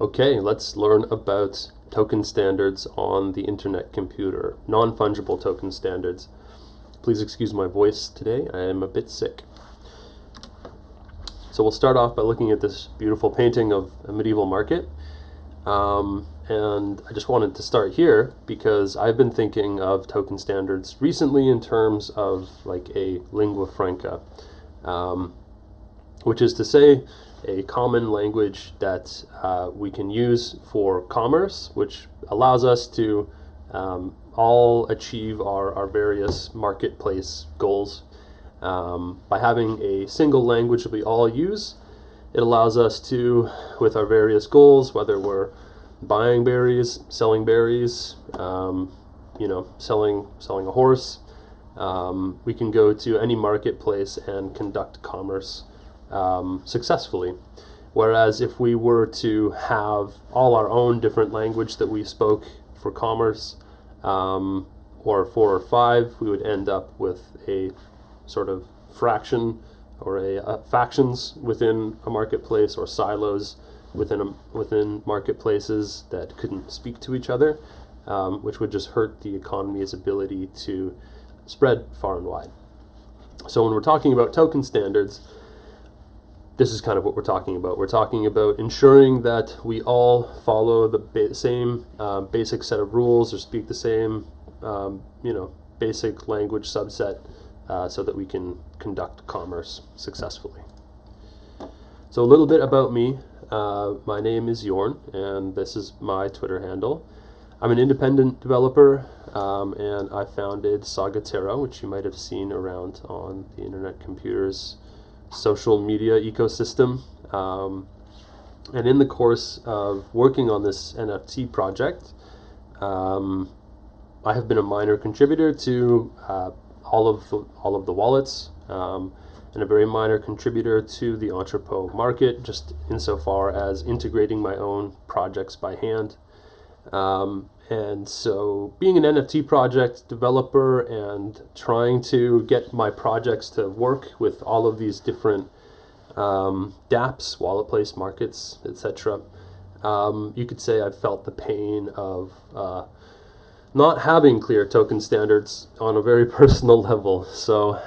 Okay, let's learn about token standards on the internet computer, non-fungible token standards. Please excuse my voice today, I am a bit sick. So we'll start off by looking at this beautiful painting of a medieval market. And I just wanted to start here because I've been thinking of token standards recently in terms of like a lingua franca, which is to say a common language that we can use for commerce, which allows us to all achieve our various marketplace goals. By having a single language that we all use, it allows us to, with our various goals, whether we're buying berries, selling berries, selling a horse, we can go to any marketplace and conduct commerce successfully. Whereas if we were to have all our own different language that we spoke for commerce, or 4 or 5, we would end up with a sort of fraction or a factions within a marketplace, or silos within marketplaces that couldn't speak to each other, which would just hurt the economy's ability to spread far and wide. So when we're talking about token standards, this is kind of what we're talking about. We're talking about ensuring that we all follow the same basic set of rules, or speak the same basic language subset, so that we can conduct commerce successfully. So a little bit about me. My name is Jorn, and this is my Twitter handle. I'm an independent developer, and I founded Sagatera, which you might have seen around on the internet computer's social media ecosystem. And in the course of working on this NFT project, I have been a minor contributor to all of the wallets, and a very minor contributor to the entrepot market, just insofar as integrating my own projects by hand. And so being an NFT project developer and trying to get my projects to work with all of these different dapps, wallet place markets, etc., you could say I've felt the pain of not having clear token standards on a very personal level. So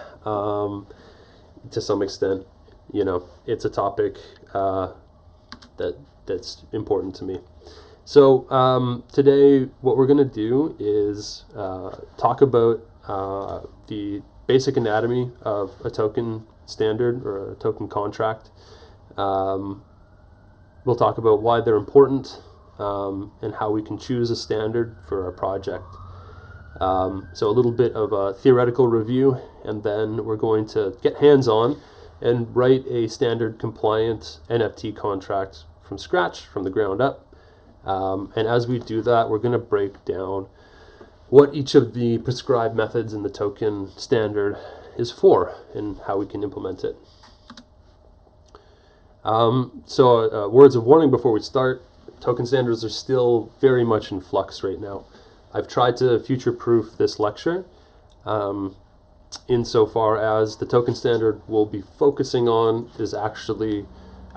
to some extent, it's a topic that's important to me. So today what we're going to do is talk about the basic anatomy of a token standard or a token contract. We'll talk about why they're important, and how we can choose a standard for our project. So a little bit of a theoretical review, and then we're going to get hands-on and write a standard compliant NFT contract from scratch, from the ground up. And as we do that, we're going to break down what each of the prescribed methods in the token standard is for and how we can implement it. So words of warning before we start: token standards are still very much in flux right now. I've tried to future-proof this lecture insofar as the token standard we'll be focusing on is actually,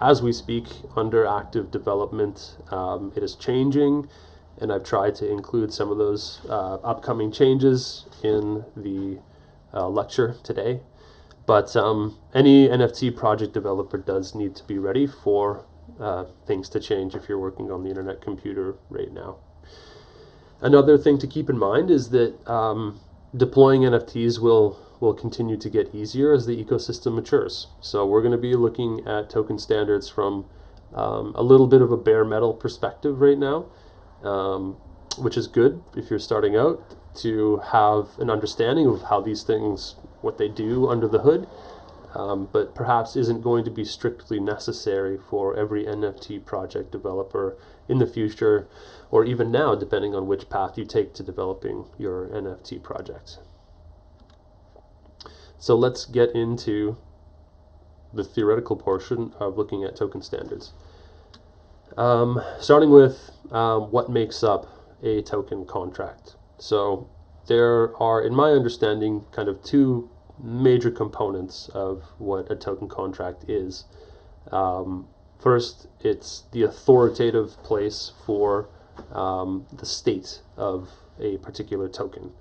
as we speak, under active development. It is changing, and I've tried to include some of those upcoming changes in the lecture today. But any NFT project developer does need to be ready for things to change if you're working on the internet computer right now. Another thing to keep in mind is that deploying NFTs will continue to get easier as the ecosystem matures. So we're going to be looking at token standards from a little bit of a bare metal perspective right now, which is good if you're starting out to have an understanding of how these things, what they do under the hood, but perhaps isn't going to be strictly necessary for every NFT project developer in the future, or even now, depending on which path you take to developing your NFT project. So let's get into the theoretical portion of looking at token standards. Starting with what makes up a token contract. So there are, in my understanding, kind of 2 major components of what a token contract is. First, it's the authoritative place for the state of a particular token.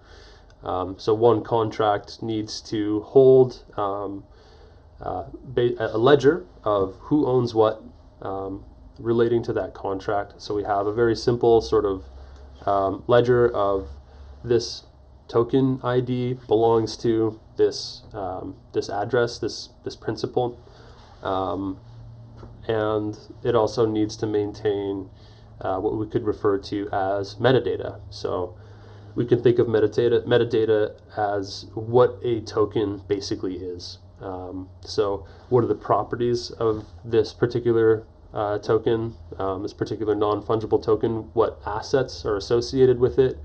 So one contract needs to hold a ledger of who owns what relating to that contract. So we have a very simple sort of ledger of this token ID belongs to this this address, this principal, and it also needs to maintain what we could refer to as metadata. So we can think of metadata as what a token basically is. So what are the properties of this particular token, this particular non-fungible token, what assets are associated with it,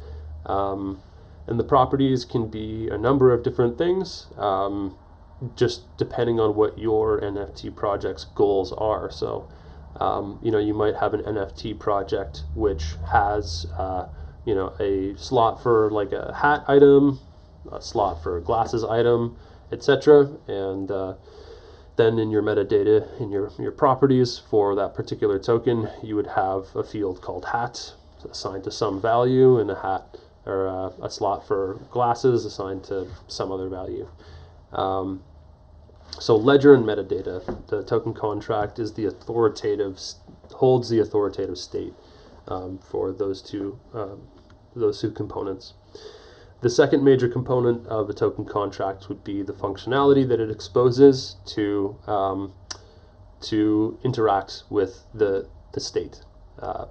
and the properties can be a number of different things, just depending on what your NFT project's goals are. So you know, you might have an NFT project which has you know, a slot for like a hat item, a slot for a glasses item, etc. And then in your metadata, in your properties for that particular token, you would have a field called hat assigned to some value, and a hat or a slot for glasses assigned to some other value. So ledger and metadata, the token contract is the authoritative, holds the authoritative state for those two components. The second major component of a token contract would be the functionality that it exposes to interact with the state.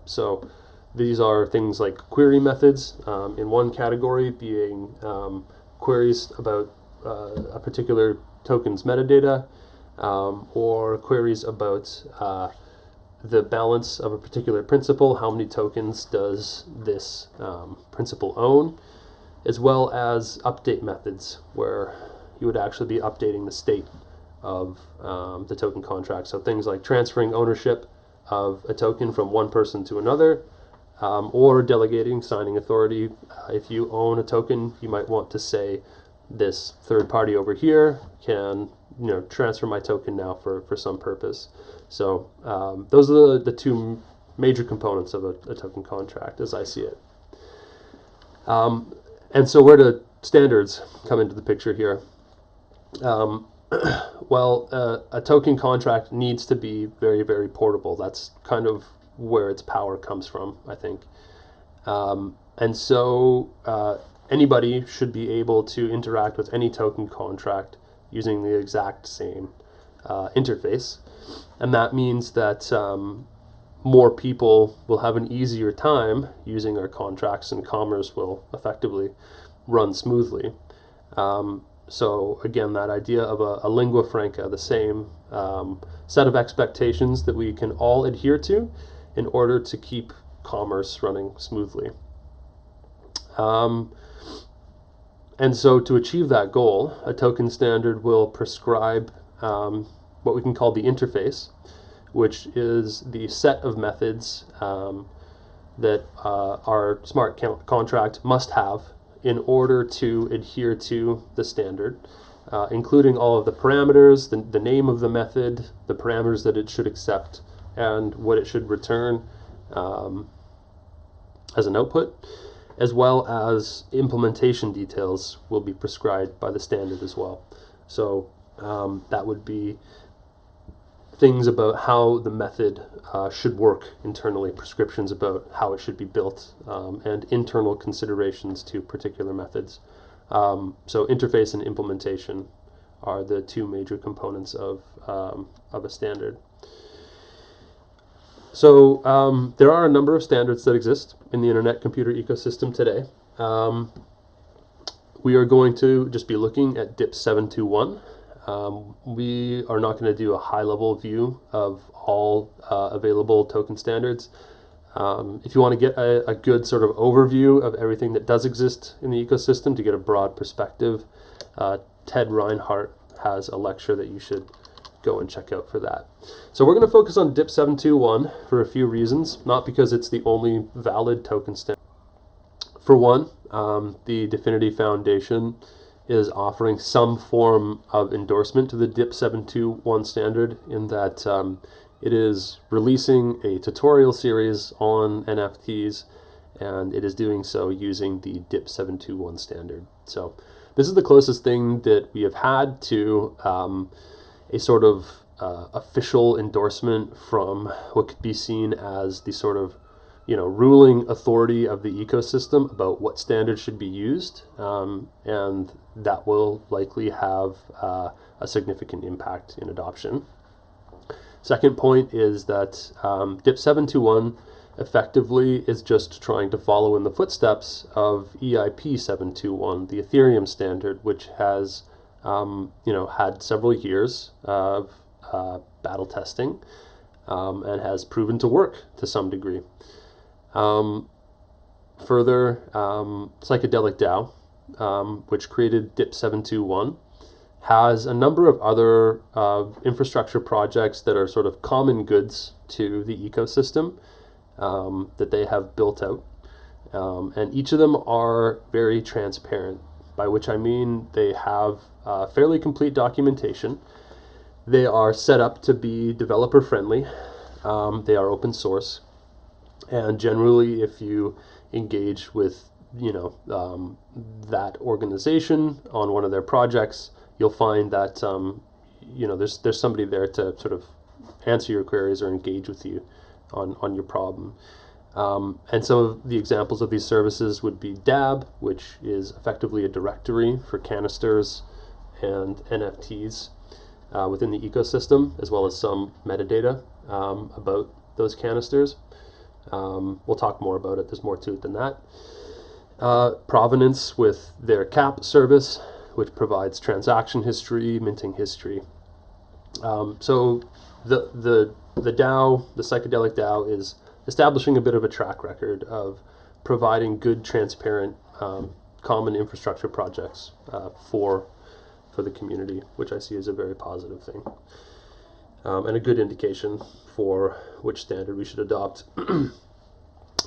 So these are things like query methods, in one category being queries about a particular token's metadata, or queries about the balance of a particular principal, how many tokens does this principal own, as well as update methods where you would actually be updating the state of the token contract. So things like transferring ownership of a token from one person to another, or delegating signing authority. If you own a token, you might want to say, this third party over here can, you know, transfer my token now for some purpose. So those are the two major components of a token contract as I see it. And so where do standards come into the picture here? Well, a token contract needs to be very, very portable. That's kind of where its power comes from, I think. And so anybody should be able to interact with any token contract using the exact same interface. And that means that more people will have an easier time using our contracts, and commerce will effectively run smoothly. So again, that idea of a lingua franca, the same set of expectations that we can all adhere to in order to keep commerce running smoothly. And so to achieve that goal, a token standard will prescribe what we can call the interface, which is the set of methods that our smart contract must have in order to adhere to the standard, including all of the parameters, the name of the method, the parameters that it should accept, and what it should return as an output, as well as implementation details will be prescribed by the standard as well. So that would be things about how the method should work internally, prescriptions about how it should be built, and internal considerations to particular methods. So interface and implementation are the two major components of a standard. So there are a number of standards that exist in the internet computer ecosystem today. We are going to just be looking at dapps 721. We are not going to do a high-level view of all available token standards. If you want to get a good sort of overview of everything that does exist in the ecosystem to get a broad perspective, Ted Reinhardt has a lecture that you should go and check out for that. So we're going to focus on dapps 721 for a few reasons, not because it's the only valid token standard. For one, the DFINITY Foundation is offering some form of endorsement to the dapps 721 standard, in that it is releasing a tutorial series on NFTs, and it is doing so using the DIP 721 standard. So this is the closest thing that we have had to a sort of official endorsement from what could be seen as the sort of ruling authority of the ecosystem about what standards should be used, and that will likely have a significant impact in adoption. Second point is that DIP 721 effectively is just trying to follow in the footsteps of EIP 721, the Ethereum standard, which has had several years of battle testing and has proven to work to some degree. Further, Psychedelic DAO, which created DIP 721, has a number of other infrastructure projects that are sort of common goods to the ecosystem that they have built out. And each of them are very transparent, by which I mean they have fairly complete documentation. They are set up to be developer friendly. They are open source. And generally, if you engage with that organization on one of their projects, you'll find that there's somebody there to sort of answer your queries or engage with you on your problem. And some of the examples of these services would be DAB, which is effectively a directory for canisters and NFTs within the ecosystem, as well as some metadata about those canisters. We'll talk more about it. There's more to it than that. Provenance with their CAP service, which provides transaction history, minting history. So the DAO, the Psychedelic DAO, is establishing a bit of a track record of providing good, transparent, common infrastructure projects for the community, which I see as a very positive thing, and a good indication for which standard we should adopt.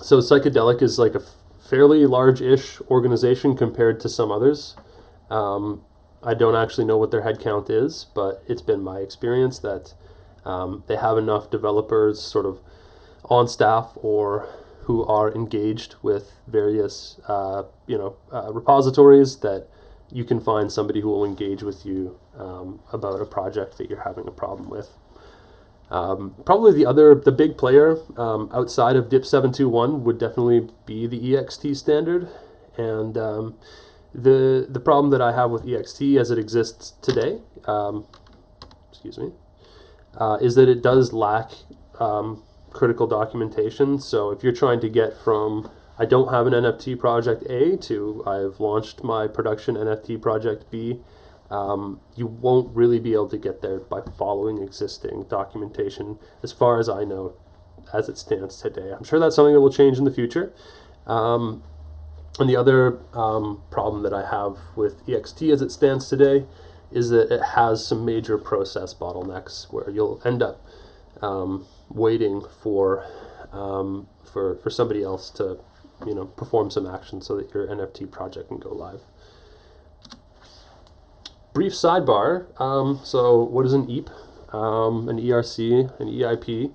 So Psychedelic is like a fairly large-ish organization compared to some others. I don't actually know what their headcount is, but it's been my experience that they have enough developers sort of on staff or who are engaged with various repositories that you can find somebody who will engage with you about a project that you're having a problem with. Probably the big player outside of DIP 721 would definitely be the EXT standard, and the problem that I have with EXT as it exists today, is that it does lack critical documentation. So if you're trying to get from I don't have an NFT project A to I've launched my production NFT project B, you won't really be able to get there by following existing documentation, as far as I know, as it stands today. I'm sure that's something that will change in the future. And the other problem that I have with EXT as it stands today is that it has some major process bottlenecks where you'll end up waiting for somebody else to perform some action so that your NFT project can go live. Brief sidebar. So what is an EAP, an ERC, an EIP?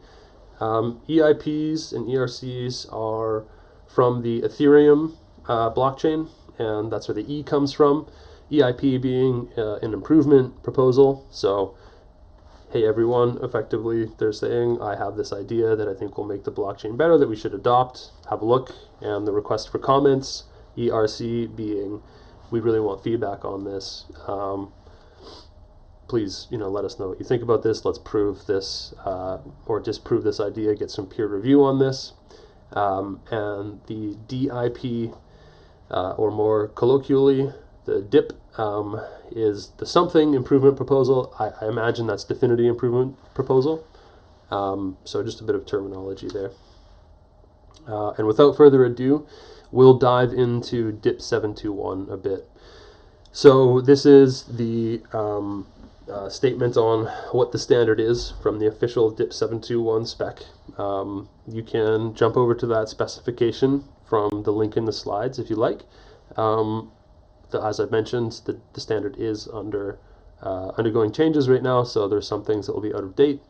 EIPs and ERCs are from the Ethereum blockchain, and that's where the E comes from. EIP being an improvement proposal. So, hey everyone, effectively they're saying, I have this idea that I think will make the blockchain better, that we should adopt, have a look, and the request for comments. ERC being, we really want feedback on this. Please, let us know what you think about this. Let's prove this or disprove this idea. Get some peer review on this. And the DIP, or more colloquially, the DIP, is the something improvement proposal. I imagine that's Definity Improvement Proposal. So just a bit of terminology there. And without further ado, we'll dive into DIP 721 a bit. So this is the statement on what the standard is from the official DIP 721 spec. You can jump over to that specification from the link in the slides if you like. As I've mentioned, the standard is undergoing changes right now, so there's some things that will be out of date.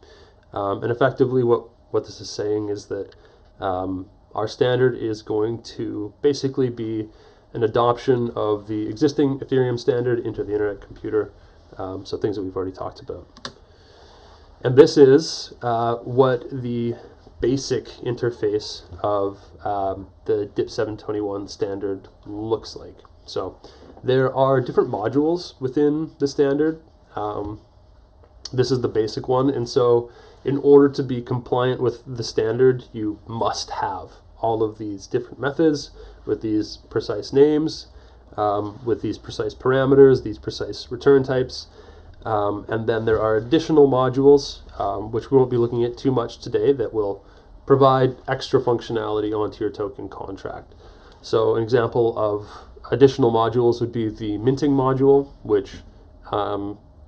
And effectively what this is saying is that our standard is going to basically be an adoption of the existing Ethereum standard into the Internet Computer, so things that we've already talked about. And this is what the basic interface of the DIP 721 standard looks like. So there are different modules within the standard. This is the basic one, and so in order to be compliant with the standard, you must have all of these different methods with these precise names, with these precise parameters, these precise return types. And then there are additional modules, which we won't be looking at too much today, that will provide extra functionality onto your token contract. So an example of additional modules would be the minting module, which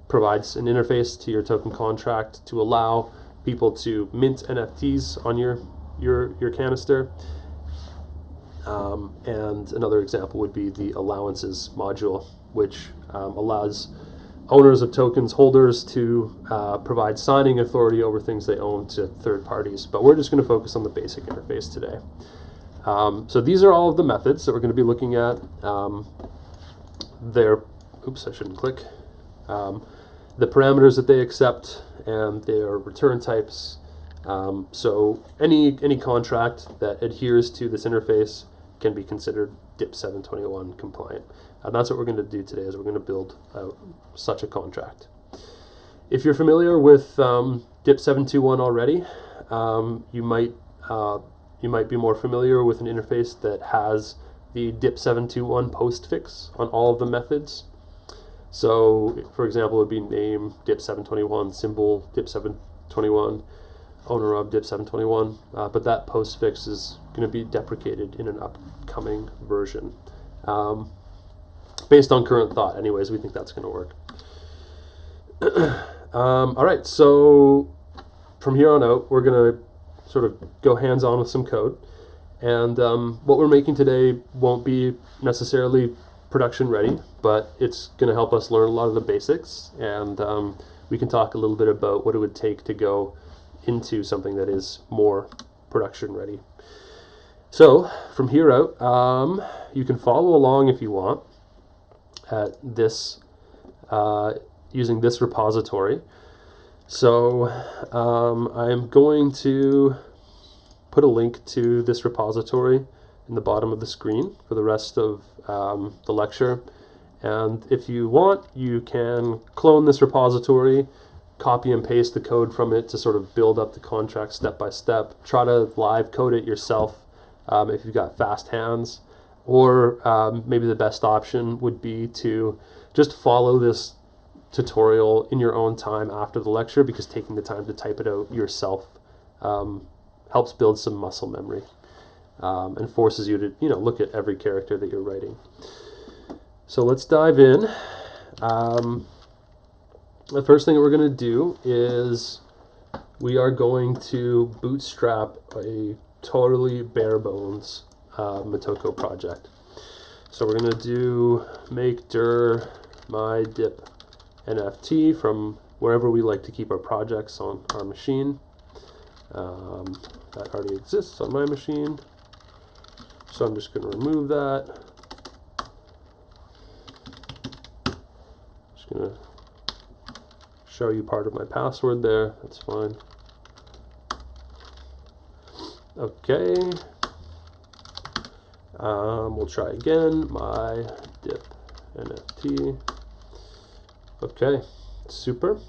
provides an interface to your token contract to allow people to mint NFTs on your canister. And another example would be the allowances module, which allows owners of tokens, holders, to provide signing authority over things they own to third parties. But we're just going to focus on the basic interface today. So these are all of the methods that we're going to be looking at. Oops, I shouldn't click. The parameters that they accept and their return types. So any contract that adheres to this interface can be considered DIP 721 compliant. And that's what we're going to do today, is we're going to build such a contract. If you're familiar with DIP 721 already, you might be more familiar with an interface that has the DIP 721 postfix on all of the methods. So, for example, it would be name DIP 721, symbol DIP 721, owner of DIP 721, but that postfix is going to be deprecated in an upcoming version. Based on current thought, anyways, we think that's going to work. All right, so from here on out, we're going to sort of go hands-on with some code. And what we're making today won't be necessarily production ready, but it's going to help us learn a lot of the basics, and we can talk a little bit about what it would take to go into something that is more production ready. So from here out, you can follow along if you want at this using this repository. So I'm going to put a link to this repository in the bottom of the screen for the rest of the lecture. And if you want, you can clone this repository, copy and paste the code from it to sort of build up the contract step by step. Try to live code it yourself if you've got fast hands. Or maybe the best option would be to just follow this tutorial in your own time after the lecture, because taking the time to type it out yourself helps build some muscle memory and forces you to look at every character that you're writing. So let's dive in. The first thing that we're going to do is we are going to bootstrap a totally bare bones Motoko project. So we're going to do make dir my dip NFT from wherever we like to keep our projects on our machine. That already exists on my machine. So I'm just going to remove that. Just going to show you part of my password there. That's fine. Okay. We'll try again. My dip NFT. Okay, super.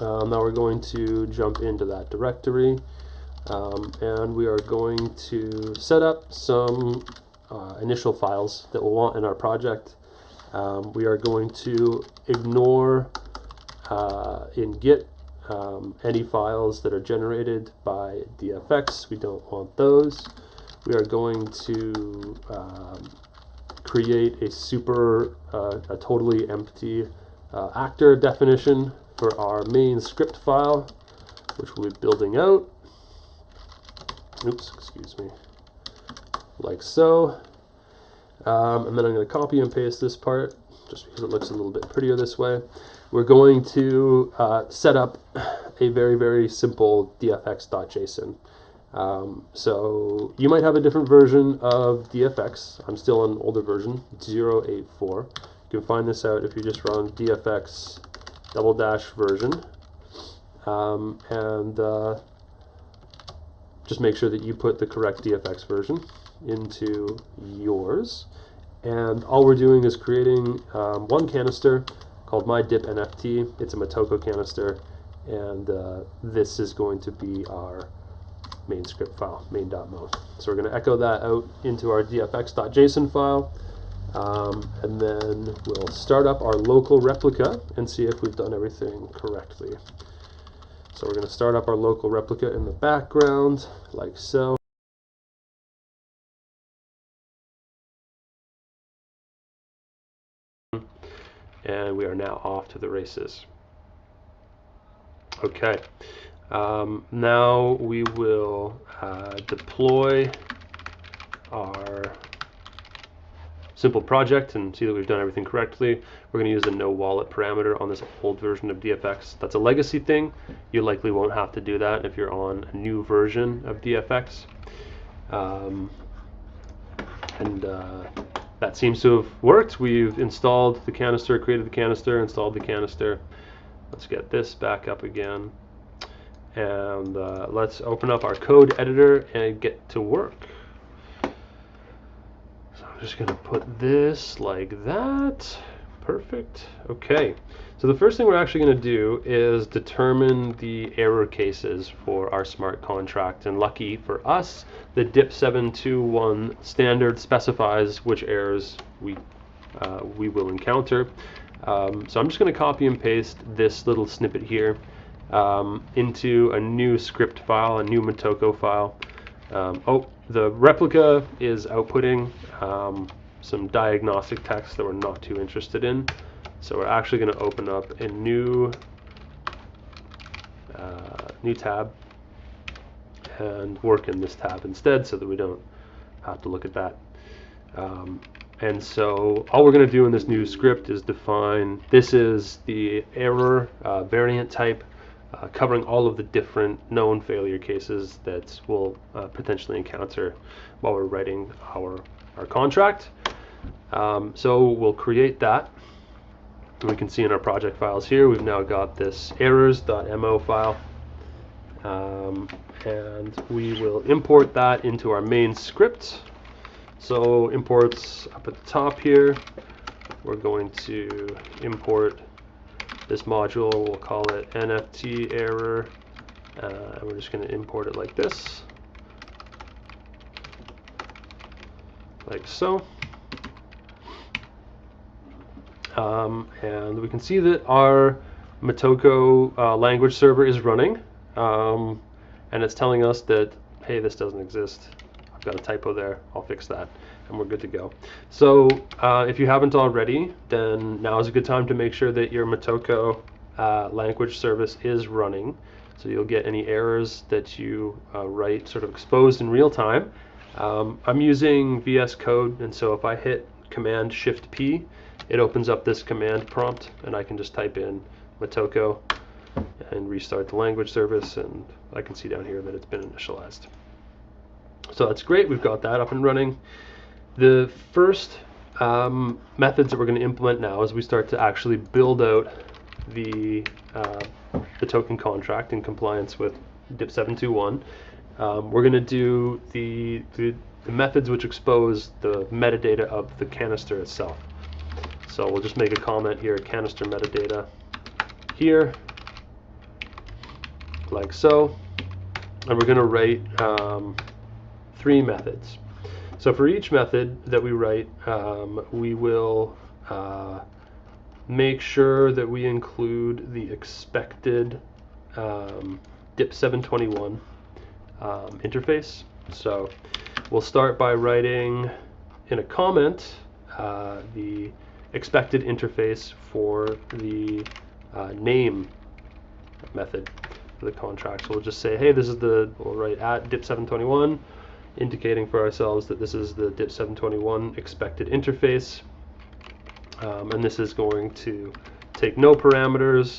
Now we're going to jump into that directory, and we are going to set up some initial files that we'll want in our project. We are going to ignore in Git any files that are generated by DFX. We don't want those. We are going to create a totally empty actor definition for our main script file, which we'll be building out. Oops, excuse me. Like so. And then I'm going to copy and paste this part, just because it looks a little bit prettier this way. we're going to set up a very, very simple dfx.json. So you might have a different version of dfx. I'm still on an older version, 0.84. You can find this out if you just run dfx --version, and just make sure that you put the correct dfx version into yours. And all we're doing is creating one canister called my dip NFT. It's a Motoko canister, and this is going to be our main script file, main.mo. So we're going to echo that out into our dfx.json file, and then we'll start up our local replica and see if we've done everything correctly. So we're going to start up our local replica in the background, like so. And we are now off to the races. Okay, now we will deploy our simple project and see that we've done everything correctly. We're going to use the no wallet parameter on this old version of DFX. That's a legacy thing. You likely won't have to do that if you're on a new version of DFX. That seems to have worked. We've installed the canister, created the canister, installed the canister. Let's get this back up again. And let's open up our code editor and get to work. So I'm just going to put this like that. Perfect. Okay. So the first thing we're actually going to do is determine the error cases for our smart contract. And lucky for us, the DIP721 standard specifies which errors we will encounter. So I'm just going to copy and paste this little snippet here into a new script file, a new Motoko file. The replica is outputting some diagnostic text that we're not too interested in. So we're actually going to open up a new tab and work in this tab instead so that we don't have to look at that. And so all we're going to do in this new script is define, this is the error variant type, covering all of the different known failure cases that we'll potentially encounter while we're writing our contract. So we'll create that. We can see in our project files here, we've now got this errors.mo file. And we will import that into our main script. So imports up at the top here, we're going to import this module, we'll call it NFT error, and we're just going to import it like this, like so. And we can see that our Motoko language server is running, and it's telling us that, hey, this doesn't exist. I've got a typo there, I'll fix that, and we're good to go. So if you haven't already, then now is a good time to make sure that your Motoko language service is running, so you'll get any errors that you write sort of exposed in real time. I'm using VS Code, and so if I hit Command Shift P, it opens up this command prompt, and I can just type in Motoko and restart the language service, and I can see down here that it's been initialized. So that's great, we've got that up and running. The first methods that we're going to implement now as we start to actually build out the token contract in compliance with DIP721. We're going to do the methods which expose the metadata of the canister itself. So we'll just make a comment here, canister metadata here, like so, and we're going to write 3 methods. So for each method that we write, we will make sure that we include the expected DIP721 interface. So we'll start by writing in a comment the expected interface for the name method for the contract. So we'll just say, hey, this is we'll write at DIP721, indicating for ourselves that this is the DIP721 expected interface, and this is going to take no parameters,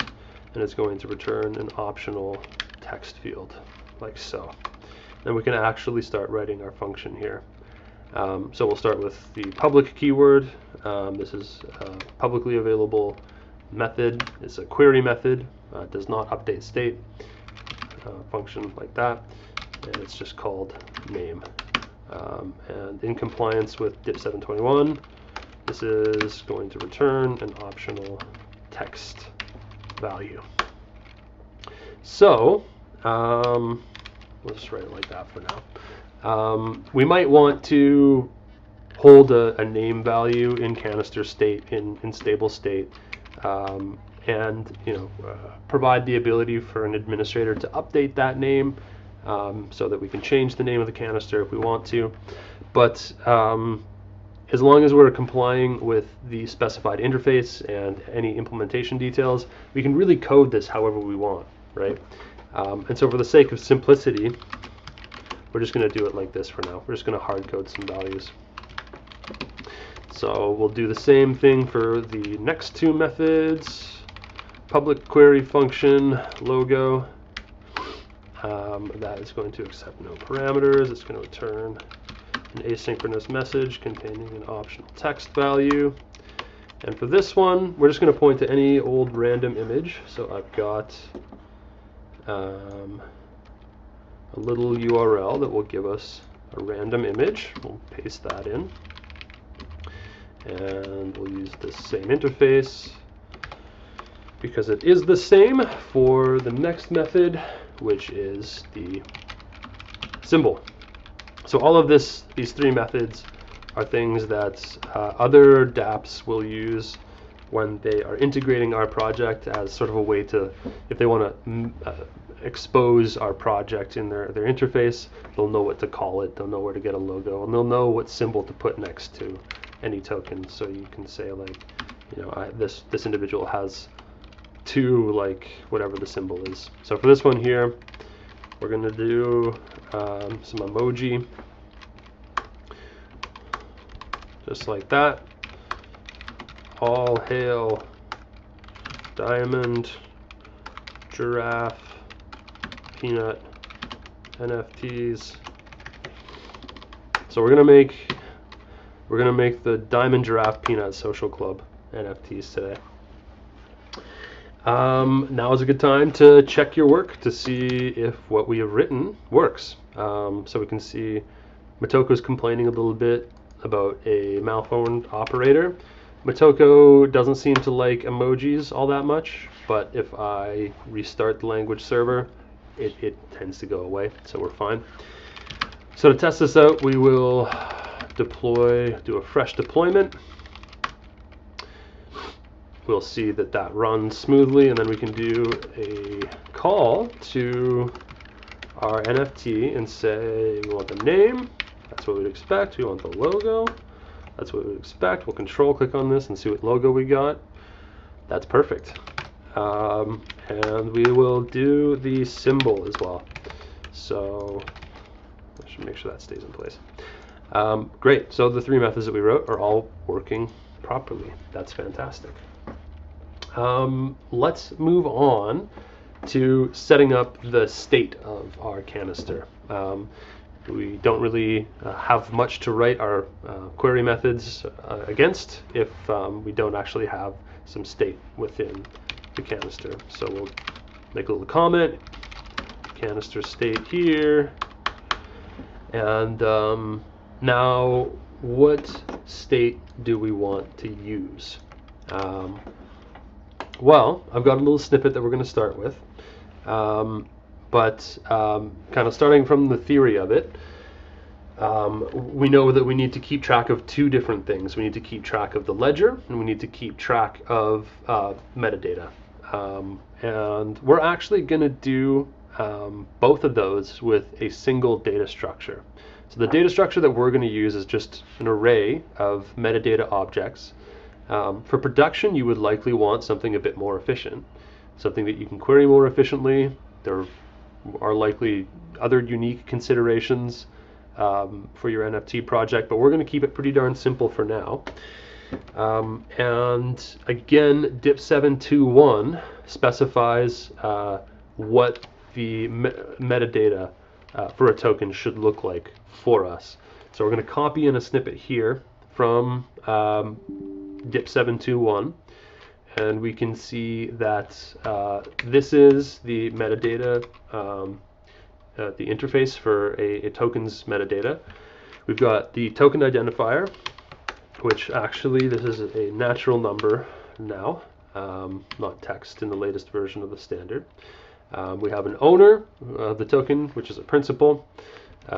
and it's going to return an optional text field, like so. Then we can actually start writing our function here. So we'll start with the public keyword. This is a publicly available method. It's a query method. It does not update state. Function like that, and it's just called name. And in compliance with DIP 721, this is going to return an optional text value. So let's write it like that for now. We might want to hold a name value in canister state, in stable state, and provide the ability for an administrator to update that name, so that we can change the name of the canister if we want to. But as long as we're complying with the specified interface and any implementation details, we can really code this however we want, right? And so for the sake of simplicity, we're just going to do it like this for now. We're just going to hard code some values. So we'll do the same thing for the next two methods. Public query function logo. That is going to accept no parameters. It's going to return an asynchronous message containing an optional text value. And for this one, we're just going to point to any old random image. So I've got a little URL that will give us a random image. We'll paste that in. And we'll use the same interface because it is the same for the next method, which is the symbol. So all of these three methods are things that other dapps will use when they are integrating our project as sort of a way to, if they want to expose our project in their interface, they'll know what to call it, they'll know where to get a logo, and they'll know what symbol to put next to any token. So you can say, like, this individual has two, like, whatever the symbol is. So for this one here, we're going to do some emoji, just like that. All hail diamond, giraffe, peanut, NFTs. So we're gonna make the diamond, giraffe, peanut social club NFTs today. Now is a good time to check your work to see if what we have written works. So we can see Motoko's complaining a little bit about a malformed operator. Motoko doesn't seem to like emojis all that much, but if I restart the language server, it tends to go away, so we're fine. So to test this out, we will do a fresh deployment. We'll see that runs smoothly, and then we can do a call to our NFT and say we want the name. That's what we'd expect. We want the logo. That's what we'd expect. We'll control click on this and see what logo we got. That's perfect. And we will do the symbol as well. So I should make sure that stays in place. Great. So the three methods that we wrote are all working properly. That's fantastic. Let's move on to setting up the state of our canister. We don't really have much to write our query methods against if we don't actually have some state within the canister. So we'll make a little comment, canister state here, and now what state do we want to use? Well, I've got a little snippet that we're going to start with. But kind of starting from the theory of it, we know that we need to keep track of two different things. We need to keep track of the ledger, and we need to keep track of metadata. And we're actually going to do both of those with a single data structure. So the data structure that we're going to use is just an array of metadata objects. For production, you would likely want something a bit more efficient, something that you can query more efficiently. There are likely other unique considerations for your NFT project, but we're going to keep it pretty darn simple for now. And again, dip721 specifies what the metadata for a token should look like for us. So we're going to copy in a snippet here from dip721, and we can see that this is the metadata, the interface for a token's metadata. We've got the token identifier, which actually this is a natural number now, not text in the latest version of the standard. We have an owner of the token, which is a principal.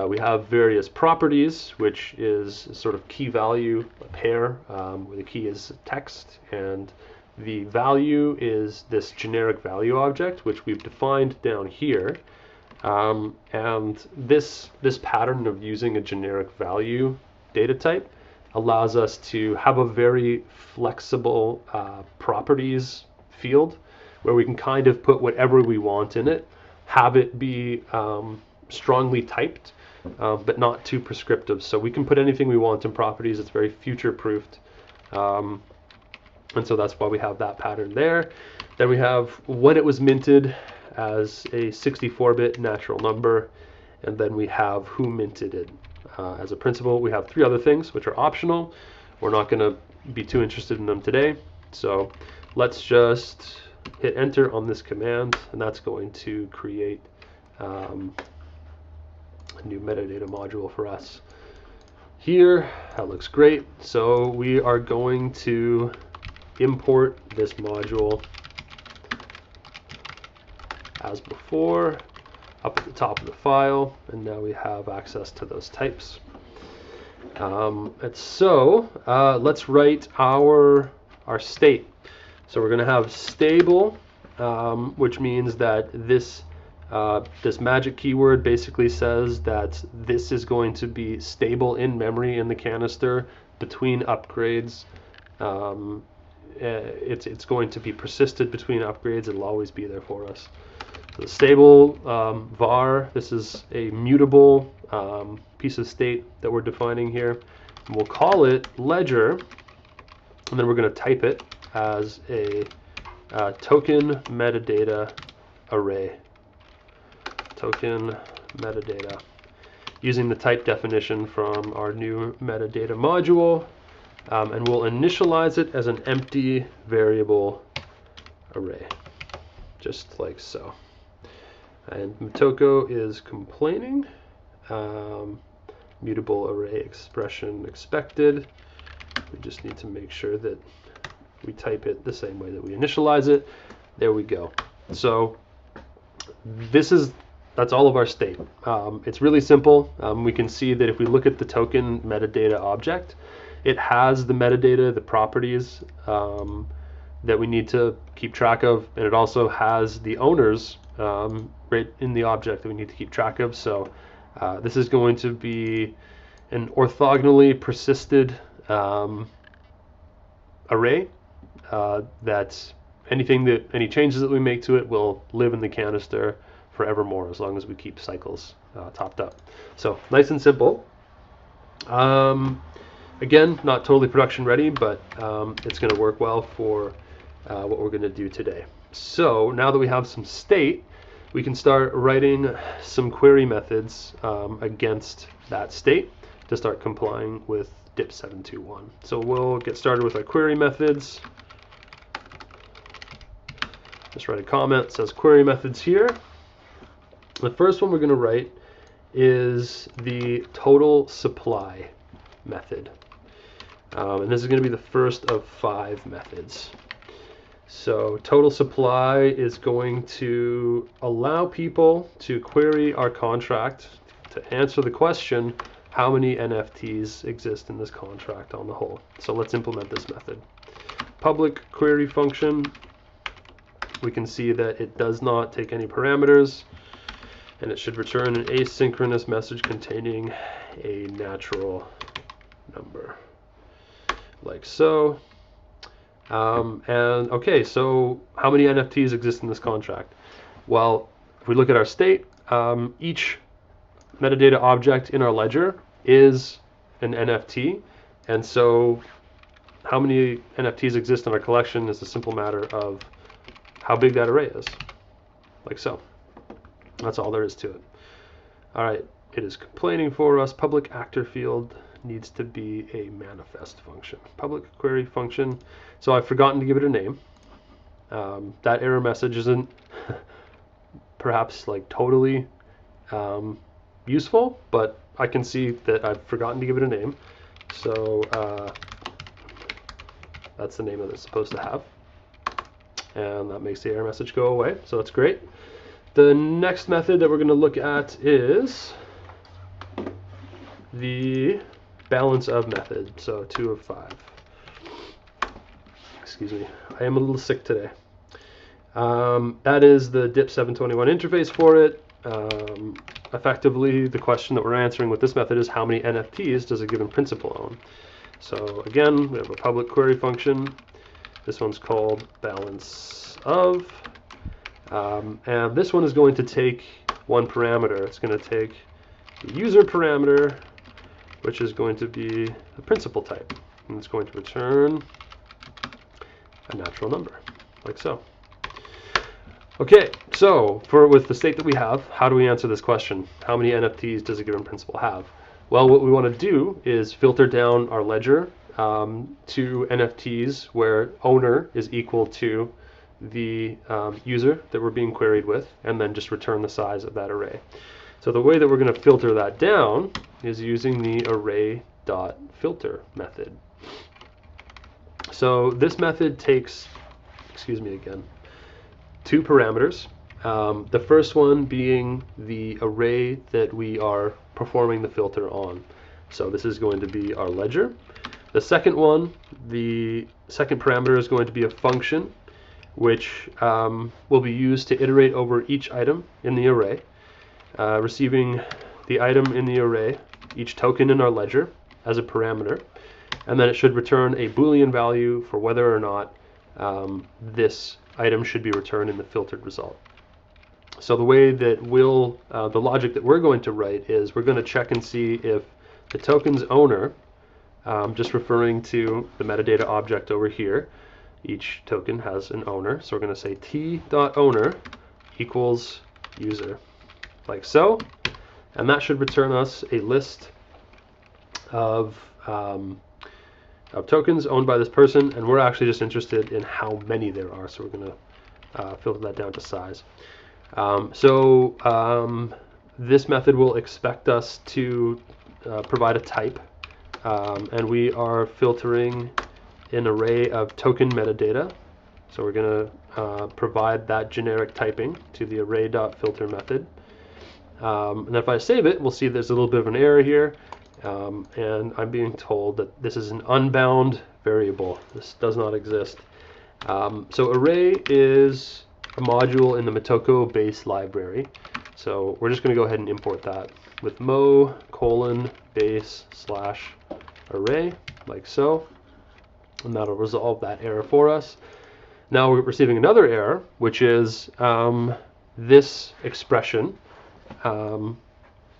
We have various properties, which is sort of key value, a pair, where the key is text, and the value is this generic value object, which we've defined down here. And this pattern of using a generic value data type allows us to have a very flexible properties field where we can kind of put whatever we want in it, have it be strongly typed, but not too prescriptive. So we can put anything we want in properties. It's very future-proofed. And so that's why we have that pattern there. Then we have when it was minted as a 64-bit natural number, and then we have who minted it as a principal. We have three other things which are optional. We're not going to be too interested in them today. So let's just hit enter on this command, and that's going to create a new metadata module for us. Here, that looks great. So we are going to import this module as before up at the top of the file, and now we have access to those types. And so let's write our state. So we're going to have stable, which means that this magic keyword basically says that this is going to be stable in memory in the canister between upgrades. It's going to be persisted between upgrades. It'll always be there for us. So the stable var, this is a mutable piece of state that we're defining here. And we'll call it ledger, and then we're going to type it as a token metadata array. Token metadata, using the type definition from our new metadata module, and we'll initialize it as an empty variable array, just like so. And Motoko is complaining. Mutable array expression expected. We just need to make sure that we type it the same way that we initialize it. There we go. So that's all of our state. It's really simple. We can see that if we look at the token metadata object, it has the metadata, the properties that we need to keep track of, and it also has the owners right in the object that we need to keep track of. So this is going to be an orthogonally persisted array that any changes that we make to it will live in the canister forevermore as long as we keep cycles topped up. So nice and simple. Again, not totally production ready, but it's going to work well for what we're going to do today. So now that we have some state, we can start writing some query methods against that state to start complying with dip721. So we'll get started with our query methods. Just write a comment that says query methods here. The first one we're going to write is the total supply method. And this is going to be the first of 5 methods. So total supply is going to allow people to query our contract to answer the question, how many NFTs exist in this contract on the whole. So let's implement this method. Public query function, we can see that it does not take any parameters, and it should return an asynchronous message containing a natural number, like so. And okay, so how many NFTs exist in this contract? Well, if we look at our state, each metadata object in our ledger is an NFT, and so how many NFTs exist in our collection is a simple matter of how big that array is, like so. That's all there is to it. All right, it is complaining for us. Public actor field needs to be a manifest function. Public query function. So I've forgotten to give it a name. That error message isn't perhaps like totally useful, but I can see that I've forgotten to give it a name. So that's the name that it's supposed to have. And that makes the error message go away, so that's great. The next method that we're going to look at is the balance of method, so 2 of 5. Excuse me, I am a little sick today. That is the DIP 721 interface for it. Effectively, the question that we're answering with this method is how many NFTs does a given principal own? So again, we have a public query function. This one's called balance of. And this one is going to take one parameter. It's going to take the user parameter, which is going to be the principal type. And it's going to return a natural number, like so. Okay, so with the state that we have, how do we answer this question? How many NFTs does a given principal have? Well, what we want to do is filter down our ledger to NFTs where owner is equal to the user that we're being queried with, and then just return the size of that array. So the way that we're going to filter that down is using the array.filter method. So this method takes, excuse me again, 2 parameters. The first one being the array that we are performing the filter on. So this is going to be our ledger. The second one, the second parameter is going to be a function which will be used to iterate over each item in the array, receiving the item in the array, each token in our ledger, as a parameter, and then it should return a Boolean value for whether or not this item should be returned in the filtered result. So the way that the logic that we're going to write is we're going to check and see if the token's owner, just referring to the metadata object over here, each token has an owner, so we're going to say t.owner equals user, like so, and that should return us a list of tokens owned by this person, and we're actually just interested in how many there are, so we're going to filter that down to size. This method will expect us to provide a type, and we are filtering an array of token metadata. So we're going to provide that generic typing to the array.filter method. And if I save it, we'll see there's a little bit of an error here, and I'm being told that this is an unbound variable. This does not exist. So array is a module in the Motoko base library. So we're just going to go ahead and import that with mo:\base/array, like so. And that'll resolve that error for us. Now we're receiving another error, which is this expression,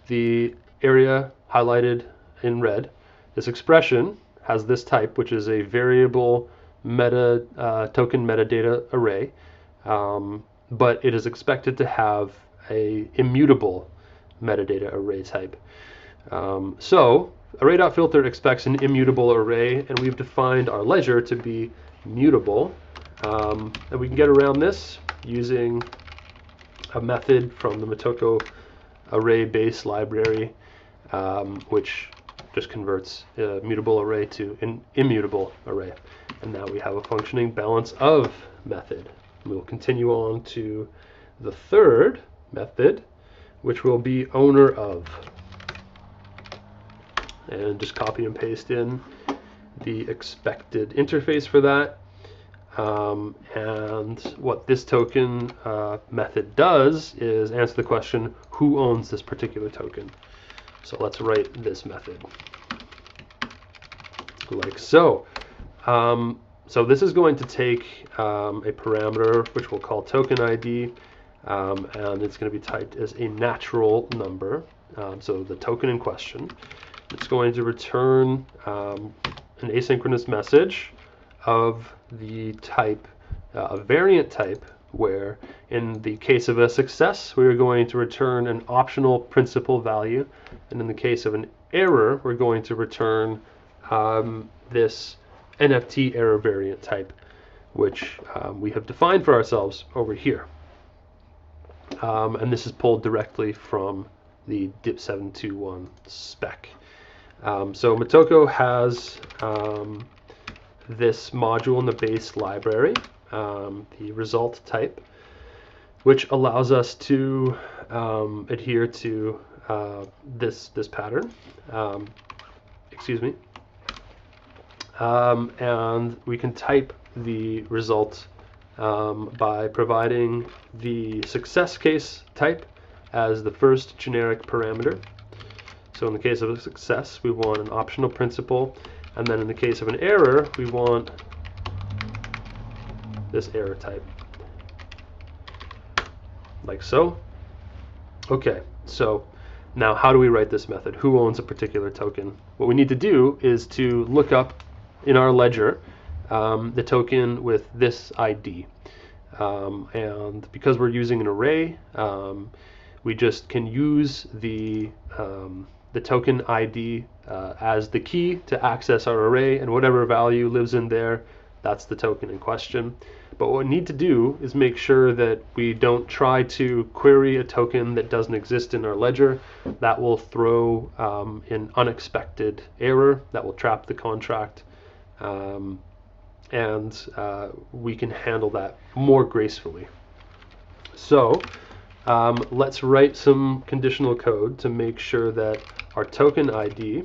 the area highlighted in red. This expression has this type, which is a variable token metadata array, but it is expected to have a immutable metadata array type. So array.filter expects an immutable array, and we've defined our ledger to be mutable. And we can get around this using a method from the Motoko array base library, which just converts a mutable array to an immutable array. And now we have a functioning balance of method. We'll continue on to the third method, which will be owner of. And just copy and paste in the expected interface for that. And what this token method does is answer the question, who owns this particular token? So let's write this method like so. So this is going to take a parameter which we'll call token ID, and it's going to be typed as a natural number. So the token in question. It's going to return an asynchronous message of the type, a variant type, where in the case of a success, we are going to return an optional principal value, and in the case of an error, we're going to return this NFT error variant type, which we have defined for ourselves over here. And this is pulled directly from the DIP721 spec. So Motoko has this module in the base library, the result type, which allows us to adhere to this pattern. Excuse me. And we can type the result by providing the success case type as the first generic parameter. So in the case of a success, we want an optional principal, and then in the case of an error, we want this error type, like so. Okay, so now how do we write this method? Who owns a particular token? What we need to do is to look up in our ledger the token with this ID. And because we're using an array, we just can use the token ID as the key to access our array, and whatever value lives in there, that's the token in question. But what we need to do is make sure that we don't try to query a token that doesn't exist in our ledger. That will throw an unexpected error that will trap the contract, and we can handle that more gracefully. So let's write some conditional code to make sure that our token ID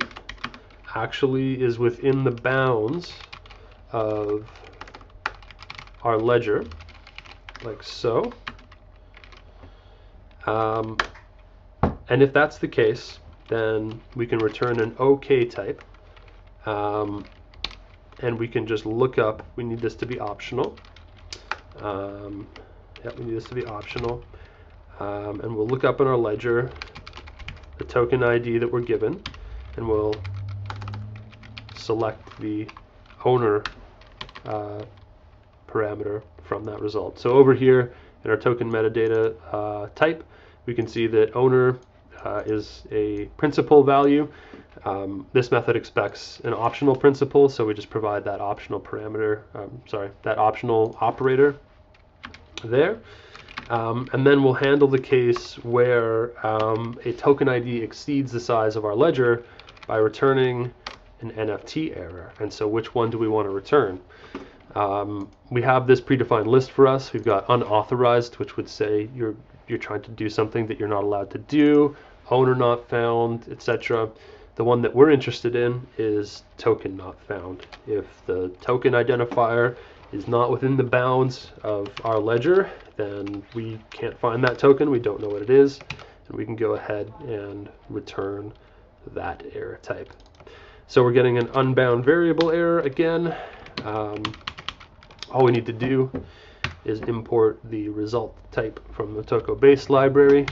actually is within the bounds of our ledger, like so. And if that's the case, then we can return an OK type, and we can just look up. We need this to be optional. We need this to be optional, and we'll look up in our ledger the token ID that we're given, and we'll select the owner parameter from that result. So over here in our token metadata type, we can see that owner is a principal value. This method expects an optional principal, so we just provide that optional parameter, that optional operator there. And then we'll handle the case where a token ID exceeds the size of our ledger by returning an NFT error. And so which one do we want to return? We have this predefined list for us. We've got unauthorized, which would say you're trying to do something that you're not allowed to do, owner not found, etc. The one that we're interested in is token not found. If the token identifier is not within the bounds of our ledger, then we can't find that token, we don't know what it is, and we can go ahead and return that error type. So we're getting an unbound variable error again. All we need to do is import the result type from the Motoko base library.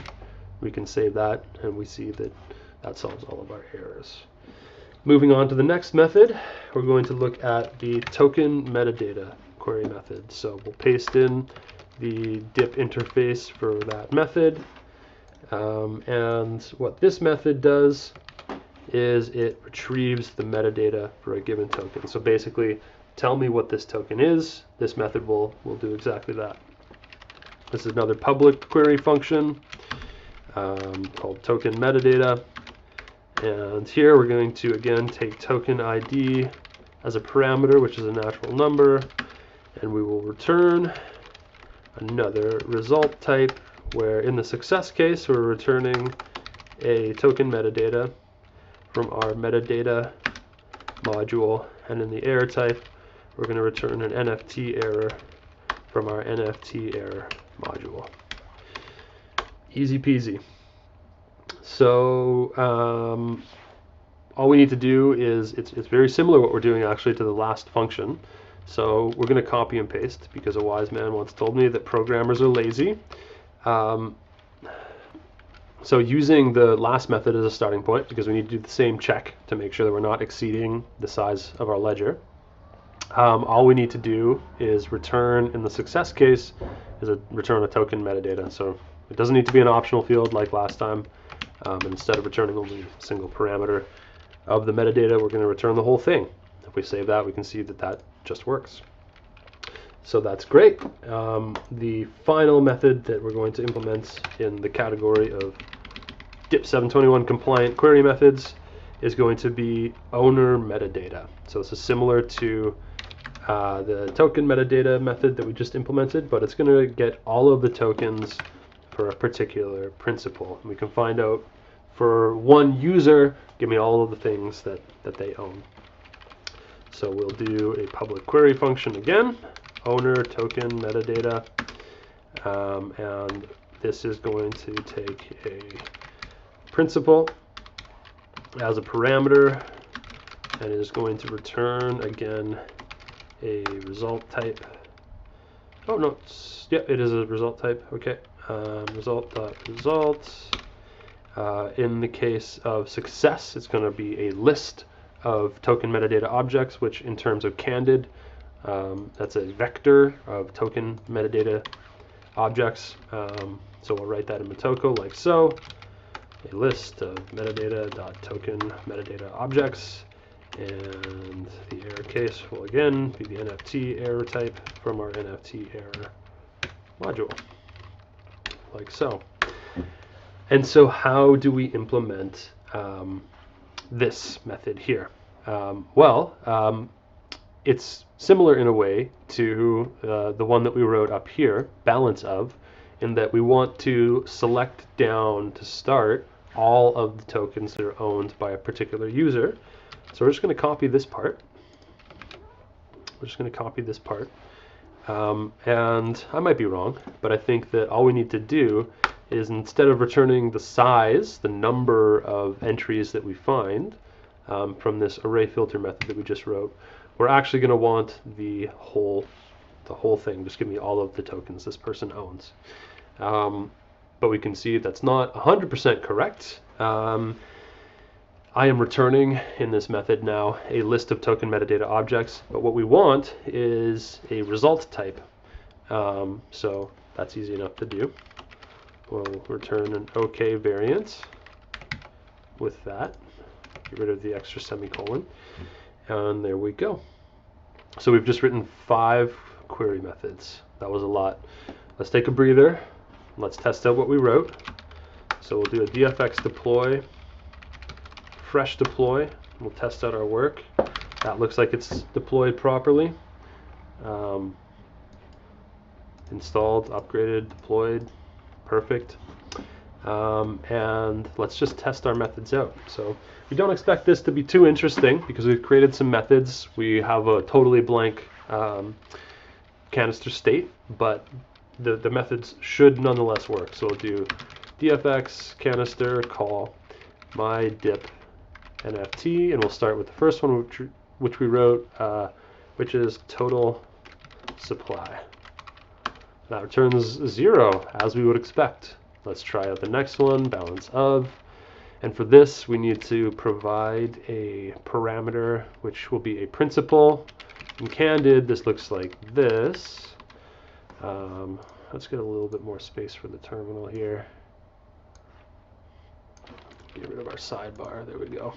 We can save that, and we see that that solves all of our errors. Moving on to the next method, we're going to look at the token metadata query method. So we'll paste in the dip interface for that method, and what this method does is it retrieves the metadata for a given token. So basically, tell me what this token is. This method will do exactly that. This is another public query function called token metadata, and here we're going to again take token ID as a parameter, which is a natural number, and we will return another result type, where in the success case we're returning a token metadata from our metadata module, and in the error type we're going to return an NFT error from our NFT error module. Easy peasy. So all we need to do is, it's very similar what we're doing actually to the last function. So we're going to copy and paste, because a wise man once told me that programmers are lazy. So using the last method as a starting point, because we need to do the same check to make sure that we're not exceeding the size of our ledger, all we need to do is return, in the success case, return a token metadata. So it doesn't need to be an optional field like last time. And instead of returning only a single parameter of the metadata, we're going to return the whole thing. If we save that, we can see that that just works. So that's great. The final method that we're going to implement in the category of DIP 721 compliant query methods is going to be owner metadata. So this is similar to the token metadata method that we just implemented, but it's going to get all of the tokens for a particular principal. And we can find out for one user, give me all of the things that they own. So we'll do a public query function again, owner token metadata, and this is going to take a principal as a parameter and is going to return again a result type. Oh no, yeah, it is a result type. Okay, result.result. In the case of success, it's going to be a list of token metadata objects, which in terms of candid, that's a vector of token metadata objects. So we'll write that in Motoko like so. A list of metadata.token metadata objects, and the error case will again be the NFT error type from our NFT error module, like so. And so how do we implement this method here? It's similar in a way to the one that we wrote up here, balance of, in that we want to select down to start all of the tokens that are owned by a particular user. So we're just going to copy this part. And I might be wrong, but I think that all we need to do is, instead of returning the size, the number of entries that we find from this array filter method that we just wrote, we're actually going to want the whole thing. Just give me all of the tokens this person owns. But we can see that's not 100% correct. I am returning in this method now a list of token metadata objects, but what we want is a result type. So that's easy enough to do. We'll return an OK variant with that. Get rid of the extra semicolon. And there we go. So we've just written 5 query methods. That was a lot. Let's take a breather. Let's test out what we wrote. So we'll do a dfx deploy, fresh deploy. We'll test out our work. That looks like it's deployed properly. Installed, upgraded, deployed. Perfect. And let's just test our methods out. So we don't expect this to be too interesting because we've created some methods. We have a totally blank canister state, but the methods should nonetheless work. So we'll do dfx canister call my dip NFT, and we'll start with the first one, which we wrote, which is total supply. That returns 0, as we would expect. Let's try out the next one, balance of. And for this, we need to provide a parameter, which will be a principal. In candid, this looks like this. Let's get a little bit more space for the terminal here. Get rid of our sidebar. There we go.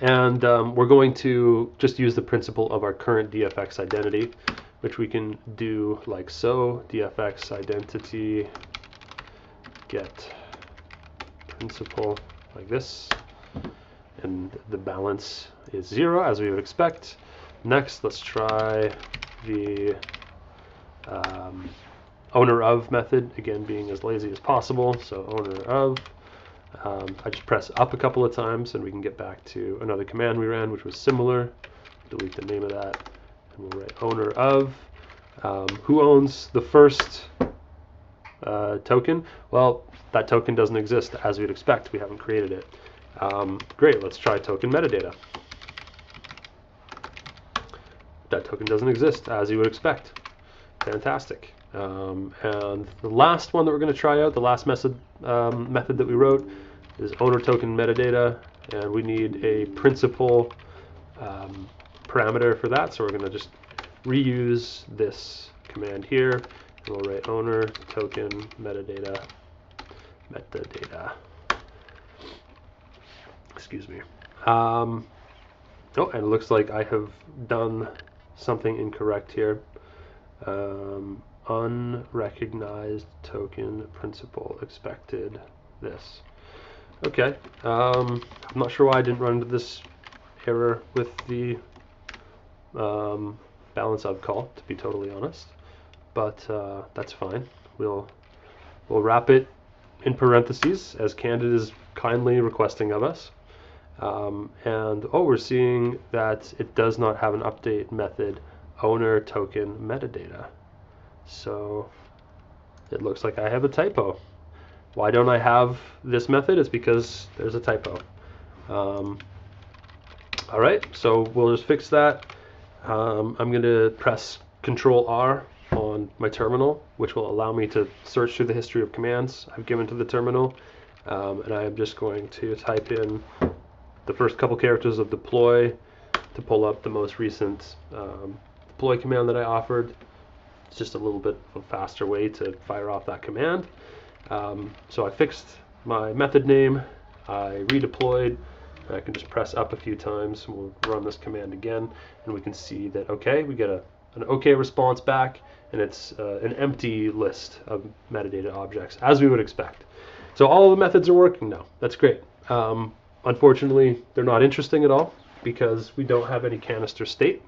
And we're going to just use the principal of our current dfx identity, which we can do like so. Dfx identity get principal like this, and the balance is 0, as we would expect. Next, let's try the owner of method, again being as lazy as possible. So owner of, I just press up a couple of times and we can get back to another command we ran, which was similar. Delete the name of that, and we'll write owner of. Who owns the first token? Well, that token doesn't exist as we'd expect. We haven't created it. Great, let's try token metadata. That token doesn't exist as you would expect. Fantastic. And the last one that we're going to try out, the last method that we wrote, is owner token metadata. and we need a principal parameter for that. So we're going to just reuse this command here, and we'll write owner token metadata. Excuse me. Oh, and it looks like I have done something incorrect here. Unrecognized token principal expected this. Okay. I'm not sure why I didn't run into this error with the balance of call, to be totally honest, but that's fine. We'll wrap it in parentheses as Candid is kindly requesting of us. And we're seeing that it does not have an update method owner token metadata. So it looks like I have a typo. Why don't I have this method? It's because there's a typo. All right, so we'll just fix that. I'm going to press Control R on my terminal, which will allow me to search through the history of commands I've given to the terminal. And I'm just going to type in the first couple characters of deploy to pull up the most recent deploy command that I offered. It's just a little bit of a faster way to fire off that command. So I fixed my method name, I redeployed, and I can just press up a few times and we'll run this command again, and we can see that okay, we get an okay response back, and it's an empty list of metadata objects, as we would expect. So all the methods are working now. That's great. Unfortunately, they're not interesting at all because we don't have any canister state.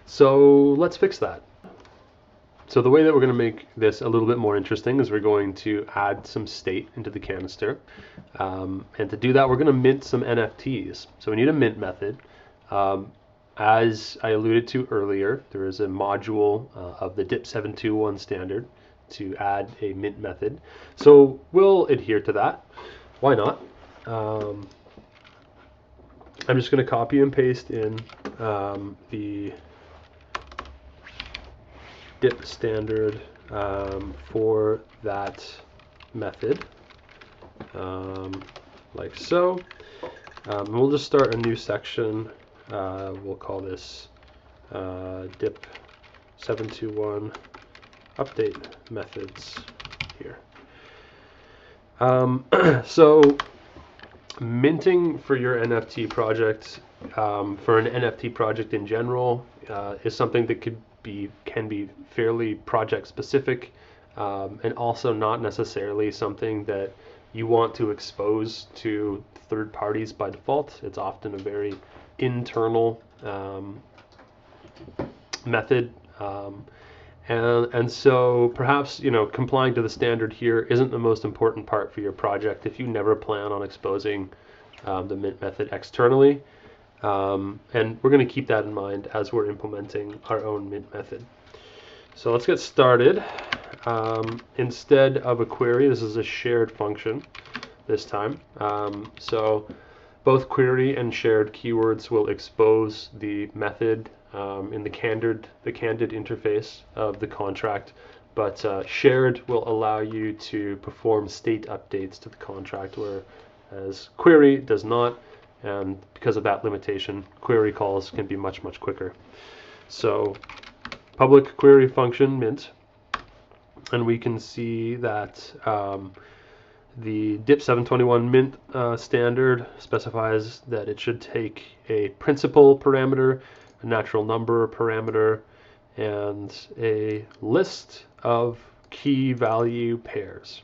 So let's fix that. So the way that we're going to make this a little bit more interesting is we're going to add some state into the canister. And to do that, we're going to mint some NFTs. So we need a mint method. As I alluded to earlier, there is a module of the DIP721 standard to add a mint method. So we'll adhere to that. Why not? I'm just going to copy and paste in the DIP standard for that method, like so. And we'll just start a new section. We'll call this DIP721 update methods here. So minting for your NFT project, for an NFT project in general, is something that can be fairly project specific, and also not necessarily something that you want to expose to third parties by default. It's often a very internal method, and so perhaps complying to the standard here isn't the most important part for your project if you never plan on exposing the mint method externally. And we're going to keep that in mind as we're implementing our own mint method. So let's get started. Instead of a query, this is a shared function this time. So both query and shared keywords will expose the method in the candid interface of the contract, but shared will allow you to perform state updates to the contract, whereas query does not. And because of that limitation, query calls can be much, much quicker. So public query function mint, and we can see that the DIP721 mint standard specifies that it should take a principal parameter, a natural number parameter, and a list of key value pairs.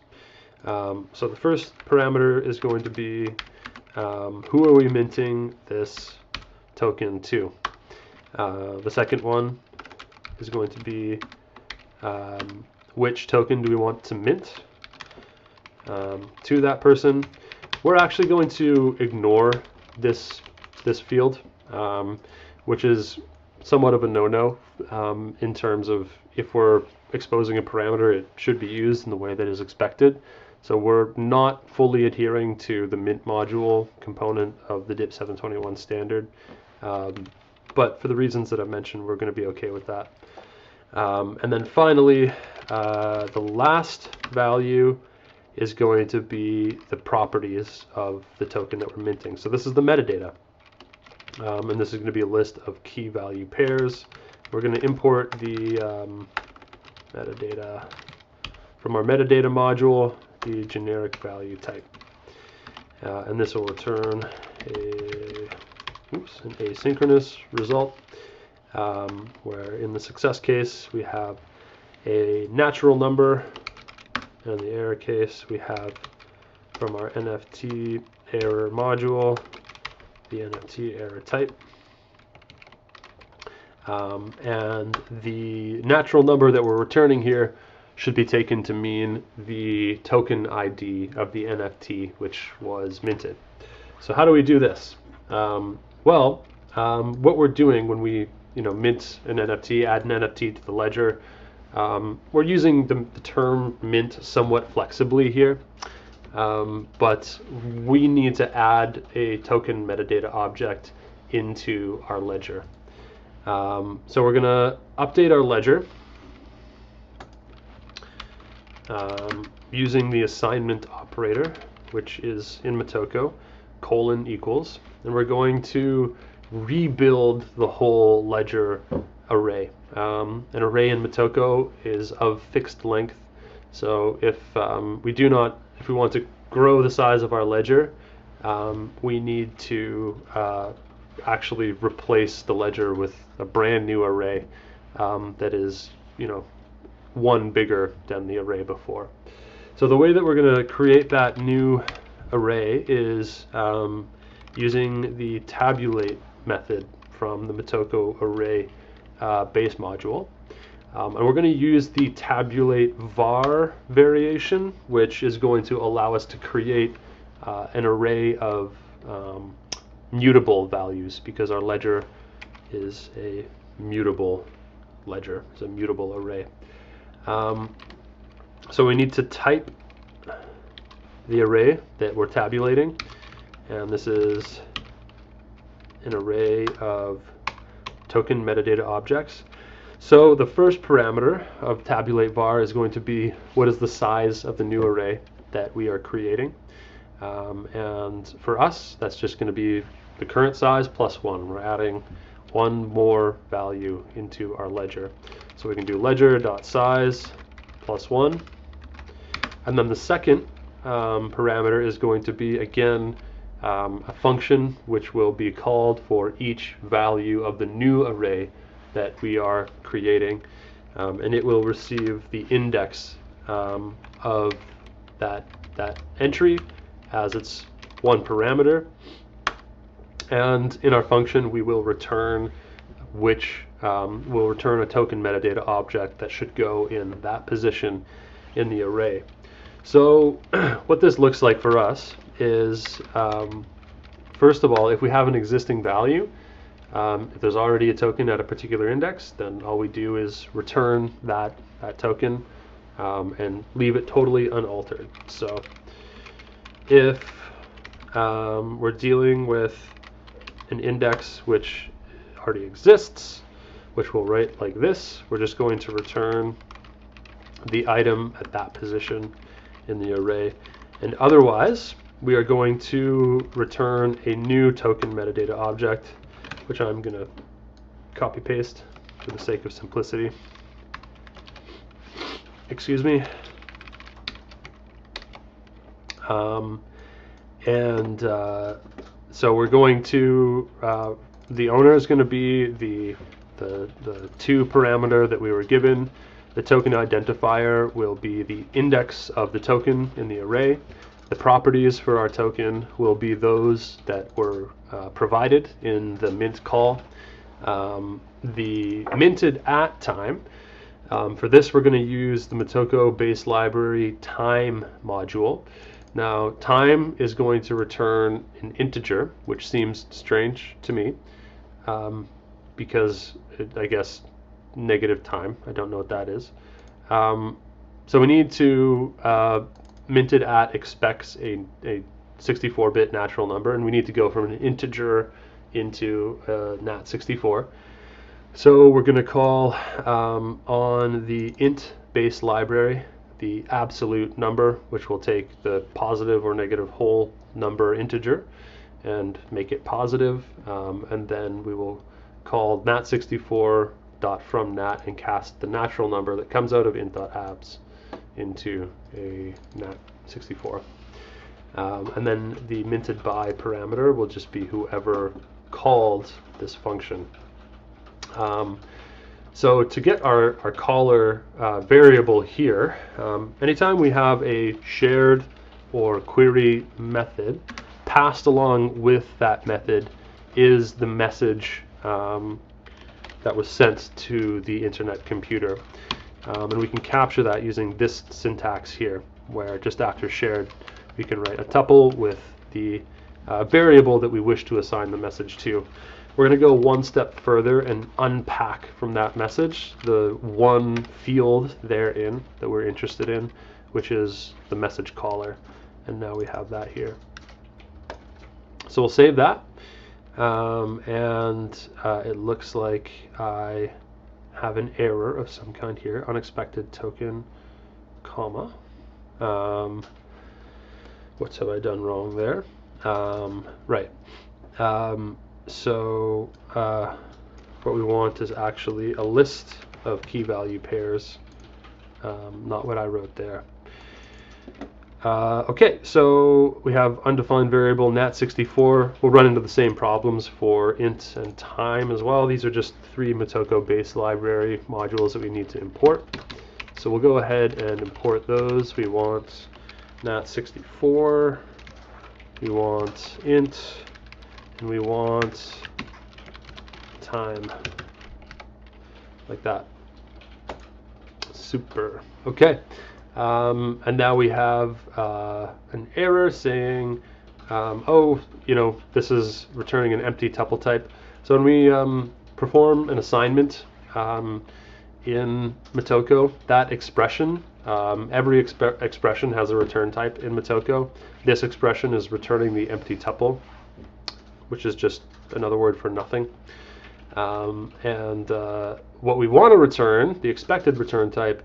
So the first parameter is going to be who are we minting this token to? The second one is going to be which token do we want to mint to that person. We're actually going to ignore this field, which is somewhat of a no-no in terms of if we're exposing a parameter, it should be used in the way that is expected. So we're not fully adhering to the mint module component of the DIP721 standard, but for the reasons that I've mentioned, we're going to be okay with that. And then finally, the last value is going to be the properties of the token that we're minting. So this is the metadata, and this is going to be a list of key value pairs. We're going to import the metadata from our metadata module, the generic value type, and this will return an asynchronous result, where in the success case we have a natural number, and in the error case we have from our NFT error module the NFT error type. And the natural number that we're returning here should be taken to mean the token ID of the NFT which was minted. So how do we do this? What we're doing when we mint an NFT, add an NFT to the ledger, we're using the term mint somewhat flexibly here, but we need to add a token metadata object into our ledger. So we're going to update our ledger using the assignment operator, which is in Motoko, := and we're going to rebuild the whole ledger array. An array in Motoko is of fixed length, so if we want to grow the size of our ledger, we need to actually replace the ledger with a brand new array that is one bigger than the array before. So the way that we're going to create that new array is using the tabulate method from the Motoko array base module, and we're going to use the tabulate var variation, which is going to allow us to create an array of mutable values, because our ledger is a mutable ledger, it's a mutable array. So we need to type the array that we're tabulating, and this is an array of token metadata objects. So the first parameter of tabulate var is going to be what is the size of the new array that we are creating, and for us that's just going to be the current size plus 1. We're adding one more value into our ledger, so we can do ledger.size plus 1, and then the second parameter is going to be again a function which will be called for each value of the new array that we are creating, and it will receive the index of that entry as its one parameter, and in our function we will return will return a token metadata object that should go in that position in the array. So what this looks like for us is, first of all, if we have an existing value, if there's already a token at a particular index, then all we do is return that token and leave it totally unaltered. So if we're dealing with an index which already exists, which we'll write like this, we're just going to return the item at that position in the array, and otherwise we are going to return a new token metadata object, which I'm going to copy paste for the sake of simplicity. Excuse me. So we're going to the owner is going to be the two parameter that we were given. The token identifier will be the index of the token in the array. The properties for our token will be those that were provided in the mint call. The minted at time, for this we're going to use the Motoko base library time module. Now time is going to return an integer, which seems strange to me, because I guess negative time, I don't know what that is. So we need to minted at expects a 64-bit natural number, and we need to go from an integer into nat64. So we're going to call on the int base library the absolute number, which will take the positive or negative whole number integer and make it positive, and then we will call nat64.fromNat and cast the natural number that comes out of int.abs into a nat64. And then the minted by parameter will just be whoever called this function. So to get our caller variable here, anytime we have a shared or query method, passed along with that method is the message that was sent to the internet computer. And we can capture that using this syntax here, where just after shared, we can write a tuple with the variable that we wish to assign the message to. We're going to go one step further and unpack from that message the one field therein that we're interested in, which is the message caller. And now we have that here. So we'll save that. And it looks like I have an error of some kind here. Unexpected token, comma. What have I done wrong there? Right. So what we want is actually a list of key value pairs, not what I wrote there. Okay, so we have undefined variable nat64. We'll run into the same problems for int and time as well. These are just 3 Motoko base library modules that we need to import. So we'll go ahead and import those. We want nat64, we want int, and we want time, like that. Super. Okay. And now we have an error saying, oh, this is returning an empty tuple type. So when we perform an assignment in Motoko, that expression, every expression has a return type in Motoko. This expression is returning the empty tuple, which is just another word for nothing. And what we want to return, the expected return type,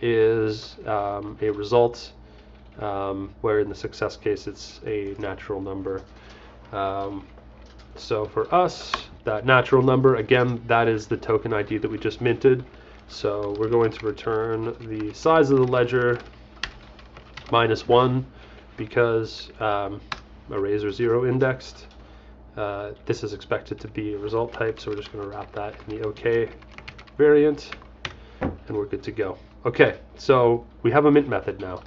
is a result, where in the success case it's a natural number. So for us, that natural number, again, that is the token ID that we just minted. So we're going to return the size of the ledger -1 because arrays are 0 indexed. This is expected to be a result type, so we're just going to wrap that in the OK variant, and we're good to go. Okay, so we have a mint method now.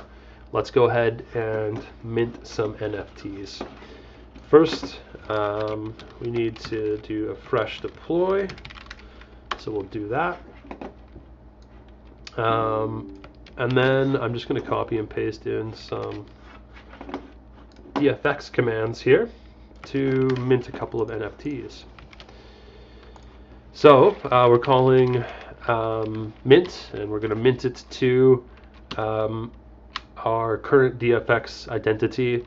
Let's go ahead and mint some NFTs. First, we need to do a fresh deploy, so we'll do that. And then I'm just going to copy and paste in some EFX commands here to mint a couple of NFTs. So we're calling mint, and we're going to mint it to our current DFX identity.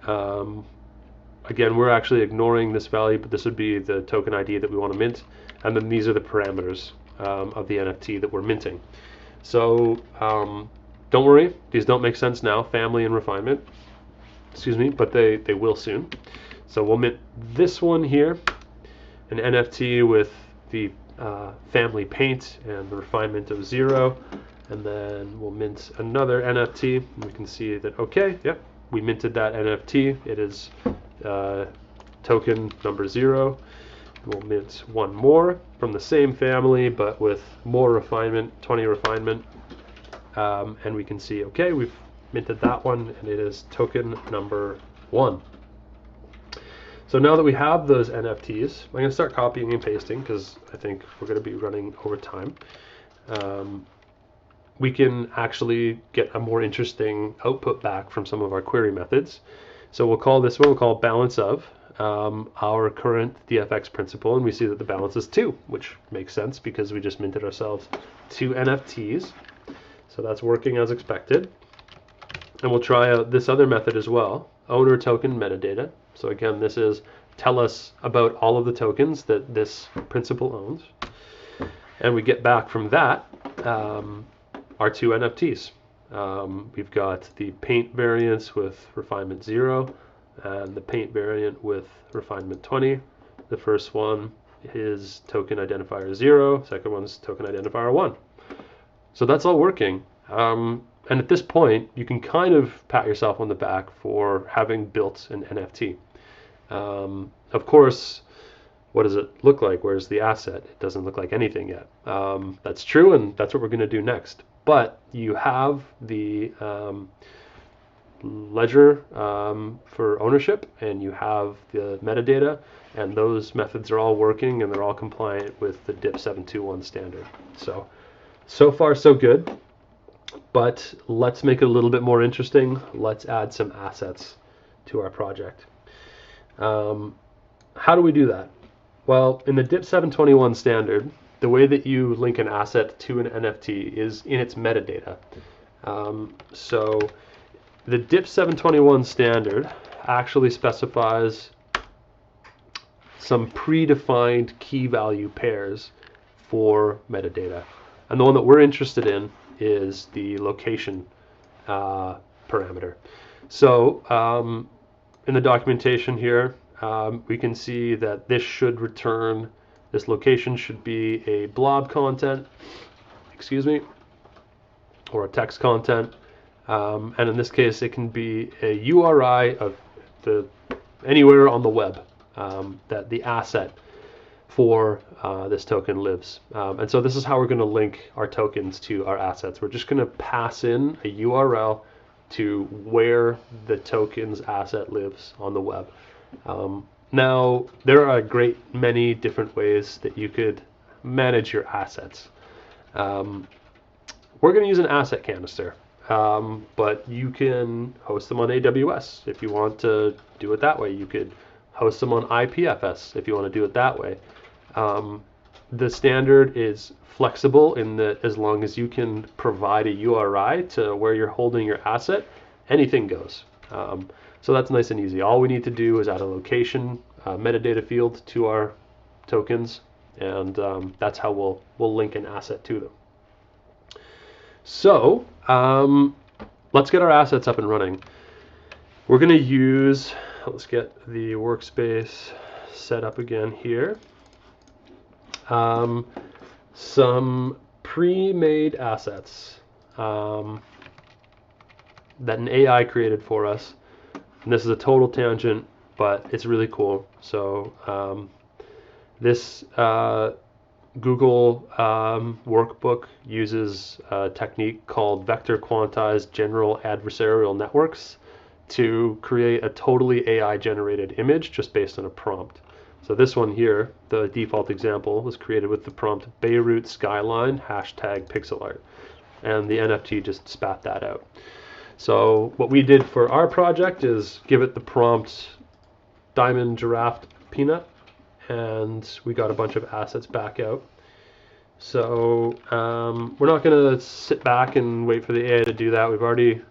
Again, we're actually ignoring this value, but this would be the token ID that we want to mint, and then these are the parameters of the NFT that we're minting. So don't worry, these don't make sense now, family and refinement, excuse me, but they will soon. So we'll mint this one here, an NFT with the family paint and the refinement of 0, and then we'll mint another NFT, and we can see that, okay, yep, we minted that NFT. It is token number 0. We'll mint one more from the same family, but with more refinement, 20 refinement, and we can see, okay, we've minted that one, and it is token number 1. So now that we have those NFTs, I'm going to start copying and pasting because I think we're going to be running over time. We can actually get a more interesting output back from some of our query methods. So we'll call this one, we'll call balance of our current DFX principal, and we see that the balance is 2, which makes sense because we just minted ourselves 2 NFTs. So that's working as expected. And we'll try out this other method as well, owner token metadata. So again, this is tell us about all of the tokens that this principal owns. And we get back from that our 2 NFTs. We've got the paint variants with refinement 0 and the paint variant with refinement 20. The first one is token identifier 0, second one's token identifier 1. So that's all working. And at this point, you can kind of pat yourself on the back for having built an NFT. Of course, what does it look like? Where's the asset? It doesn't look like anything yet. That's true, and that's what we're going to do next. But you have the ledger for ownership, and you have the metadata, and those methods are all working, and they're all compliant with the DIP 721 standard. So far so good. But let's make it a little bit more interesting. Let's add some assets to our project. How do we do that? Well, in the DIP 721 standard, the way that you link an asset to an NFT is in its metadata. So the DIP 721 standard actually specifies some predefined key value pairs for metadata. And the one that we're interested in is the location parameter. So in the documentation here, we can see that this should return, this location should be a blob content, or a text content. And in this case, it can be a URI of anywhere on the web that the asset for this token lives. And so this is how we're going to link our tokens to our assets. We're just going to pass in a URL to where the token's asset lives on the web. Now, there are a great many different ways that you could manage your assets. We're going to use an asset canister, but you can host them on AWS if you want to do it that way. You could host them on IPFS if you want to do it that way. The standard is flexible in that as long as you can provide a URI to where you're holding your asset, anything goes. So that's nice and easy. All we need to do is add a location metadata field to our tokens, and that's how we'll link an asset to them. So let's get our assets up and running. We're going to use, let's get the workspace set up again here. Some pre-made assets that an AI created for us. And this is a total tangent, but it's really cool. So this Google workbook uses a technique called vector quantized general adversarial networks to create a totally AI generated image just based on a prompt. So this one here, the default example, was created with the prompt Beirut skyline #pixel art, and the NFT just spat that out. So what we did for our project is give it the prompt diamond giraffe peanut, and we got a bunch of assets back out. So we're not going to sit back and wait for the AI to do that. We've already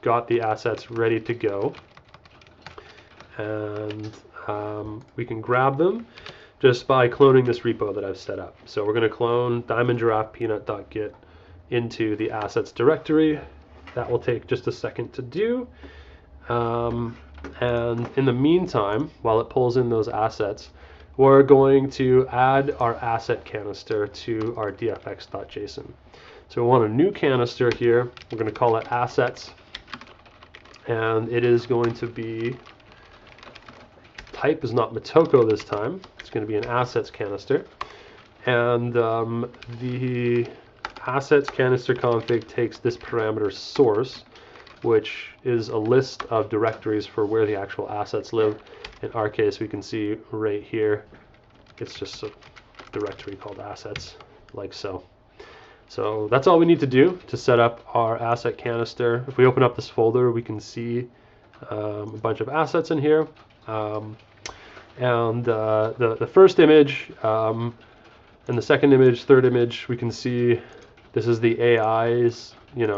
got the assets ready to go, and we can grab them just by cloning this repo that I've set up. So we're going to clone diamondgiraffepeanut.git into the assets directory. That will take just a second to do. And in the meantime, while it pulls in those assets, we're going to add our asset canister to our dfx.json. So we want a new canister here. We're going to call it assets, and it is going to be, type is not Motoko this time. It's going to be an assets canister. And the assets canister config takes this parameter source, which is a list of directories for where the actual assets live. In our case, we can see right here, it's just a directory called assets, like so. So that's all we need to do to set up our asset canister. If we open up this folder, we can see a bunch of assets in here. And the first image and the second image, third image, we can see this is the AI's,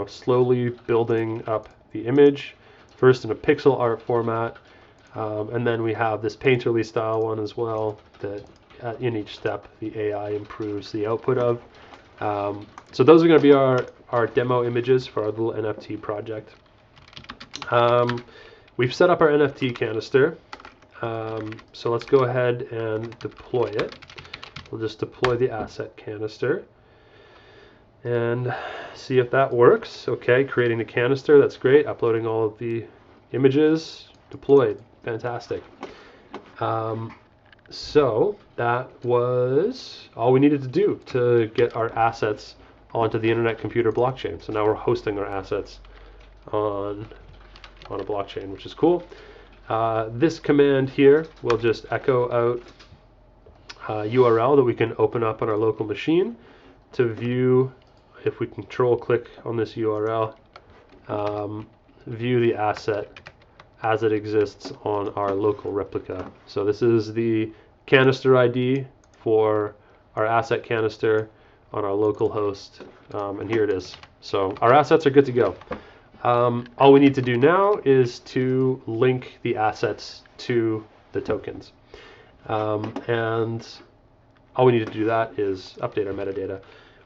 slowly building up the image, first in a pixel art format, and then we have this painterly style one as well that in each step the AI improves the output of. So those are going to be our our demo images for our little NFT project. We've set up our NFT canister. So let's go ahead and deploy it. We'll just deploy the asset canister and see if that works. Okay, creating the canister, that's great. Uploading all of the images, deployed, fantastic. So that was all we needed to do to get our assets onto the Internet Computer blockchain. So now we're hosting our assets on a blockchain, which is cool. This command here will just echo out a URL that we can open up on our local machine to view. If we control click on this URL, view the asset as it exists on our local replica. So this is the canister ID for our asset canister on our local host, and here it is. So our assets are good to go. All we need to do now is to link the assets to the tokens. And all we need to do that is update our metadata.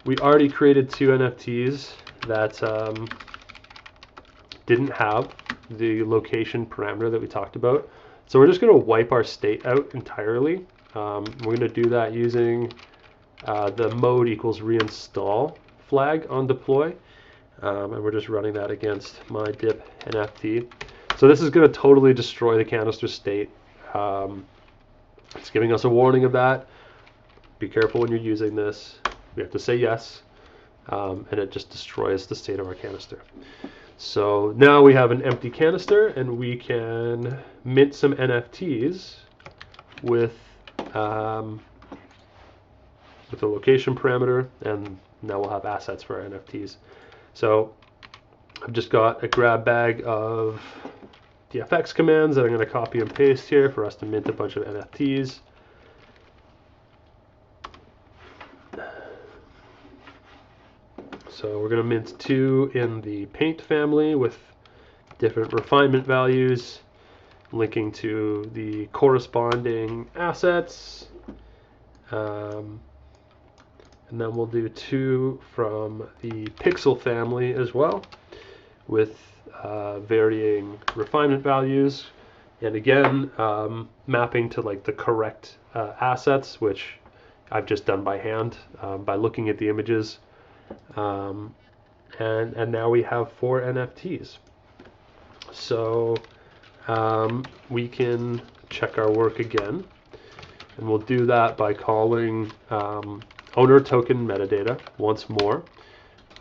We already created 2 NFTs that didn't have the location parameter that we talked about. So we're just going to wipe our state out entirely. We're going to do that using the mode equals reinstall flag on deploy. And we're just running that against my dip NFT. So this is going to totally destroy the canister state. It's giving us a warning of that. Be careful when you're using this. We have to say yes, and it just destroys the state of our canister. So now we have an empty canister, and we can mint some NFTs with a location parameter, and now we'll have assets for our NFTs. So I've just got a grab bag of DFX commands that I'm going to copy and paste here for us to mint a bunch of NFTs. So we're going to mint 2 in the paint family with different refinement values, linking to the corresponding assets. And then we'll do 2 from the pixel family as well, with varying refinement values. And again, mapping to like the correct assets, which I've just done by hand by looking at the images. And now we have 4 NFTs. So we can check our work again, and we'll do that by calling owner token metadata once more.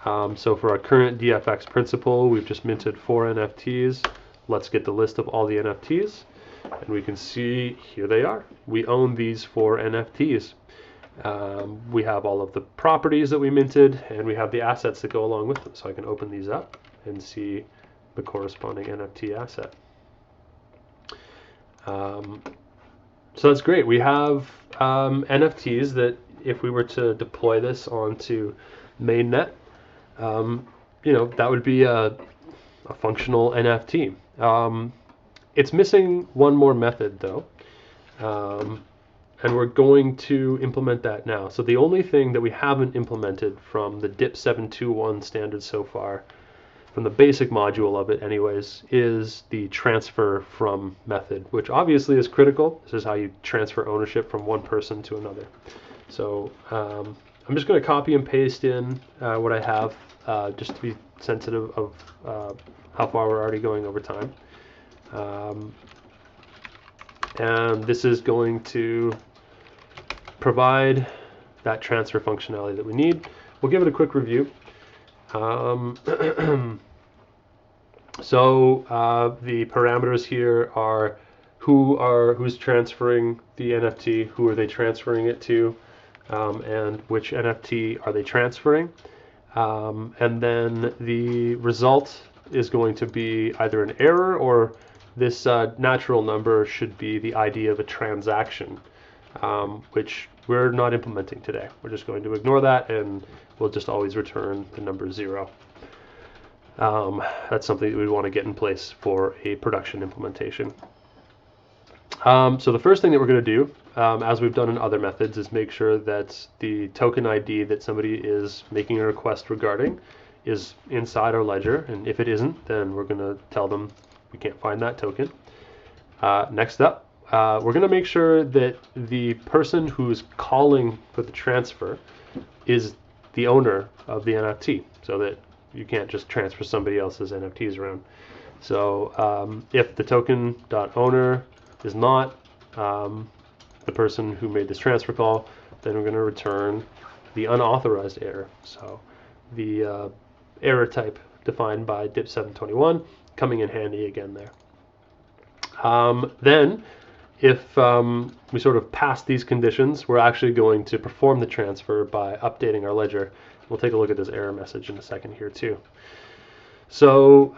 So for our current DFX principal, we've just minted 4 NFTs. Let's get the list of all the NFTs, and we can see here they are. We own these 4 NFTs. We have all of the properties that we minted, and we have the assets that go along with them. So I can open these up and see the corresponding NFT asset. So that's great. We have NFTs that if we were to deploy this onto mainnet, that would be a functional NFT. It's missing one more method though. And we're going to implement that now. So the only thing that we haven't implemented from the DIP 721 standard so far, from the basic module of it anyways, is the transfer from method, which obviously is critical. This is how you transfer ownership from one person to another. So I'm just going to copy and paste in what I have, just to be sensitive of how far we're already going over time. And this is going to provide that transfer functionality that we need. We'll give it a quick review. So the parameters here are who's transferring the NFT, who are they transferring it to, and which NFT are they transferring. And then the result is going to be either an error, or this natural number should be the ID of a transaction, which we're not implementing today. We're just going to ignore that, and we'll just always return the number 0. That's something that we want to get in place for a production implementation. So the first thing that we're going to do, as we've done in other methods, is make sure that the token ID that somebody is making a request regarding is inside our ledger, and if it isn't, then we're going to tell them we can't find that token. Next up, we're going to make sure that the person who's calling for the transfer is the owner of the NFT, so that you can't just transfer somebody else's NFTs around. So if the token.owner is not the person who made this transfer call, then we're going to return the unauthorized error. So the error type defined by DIP 721 coming in handy again there. Then if we sort of pass these conditions, we're actually going to perform the transfer by updating our ledger. We'll take a look at this error message in a second here too. So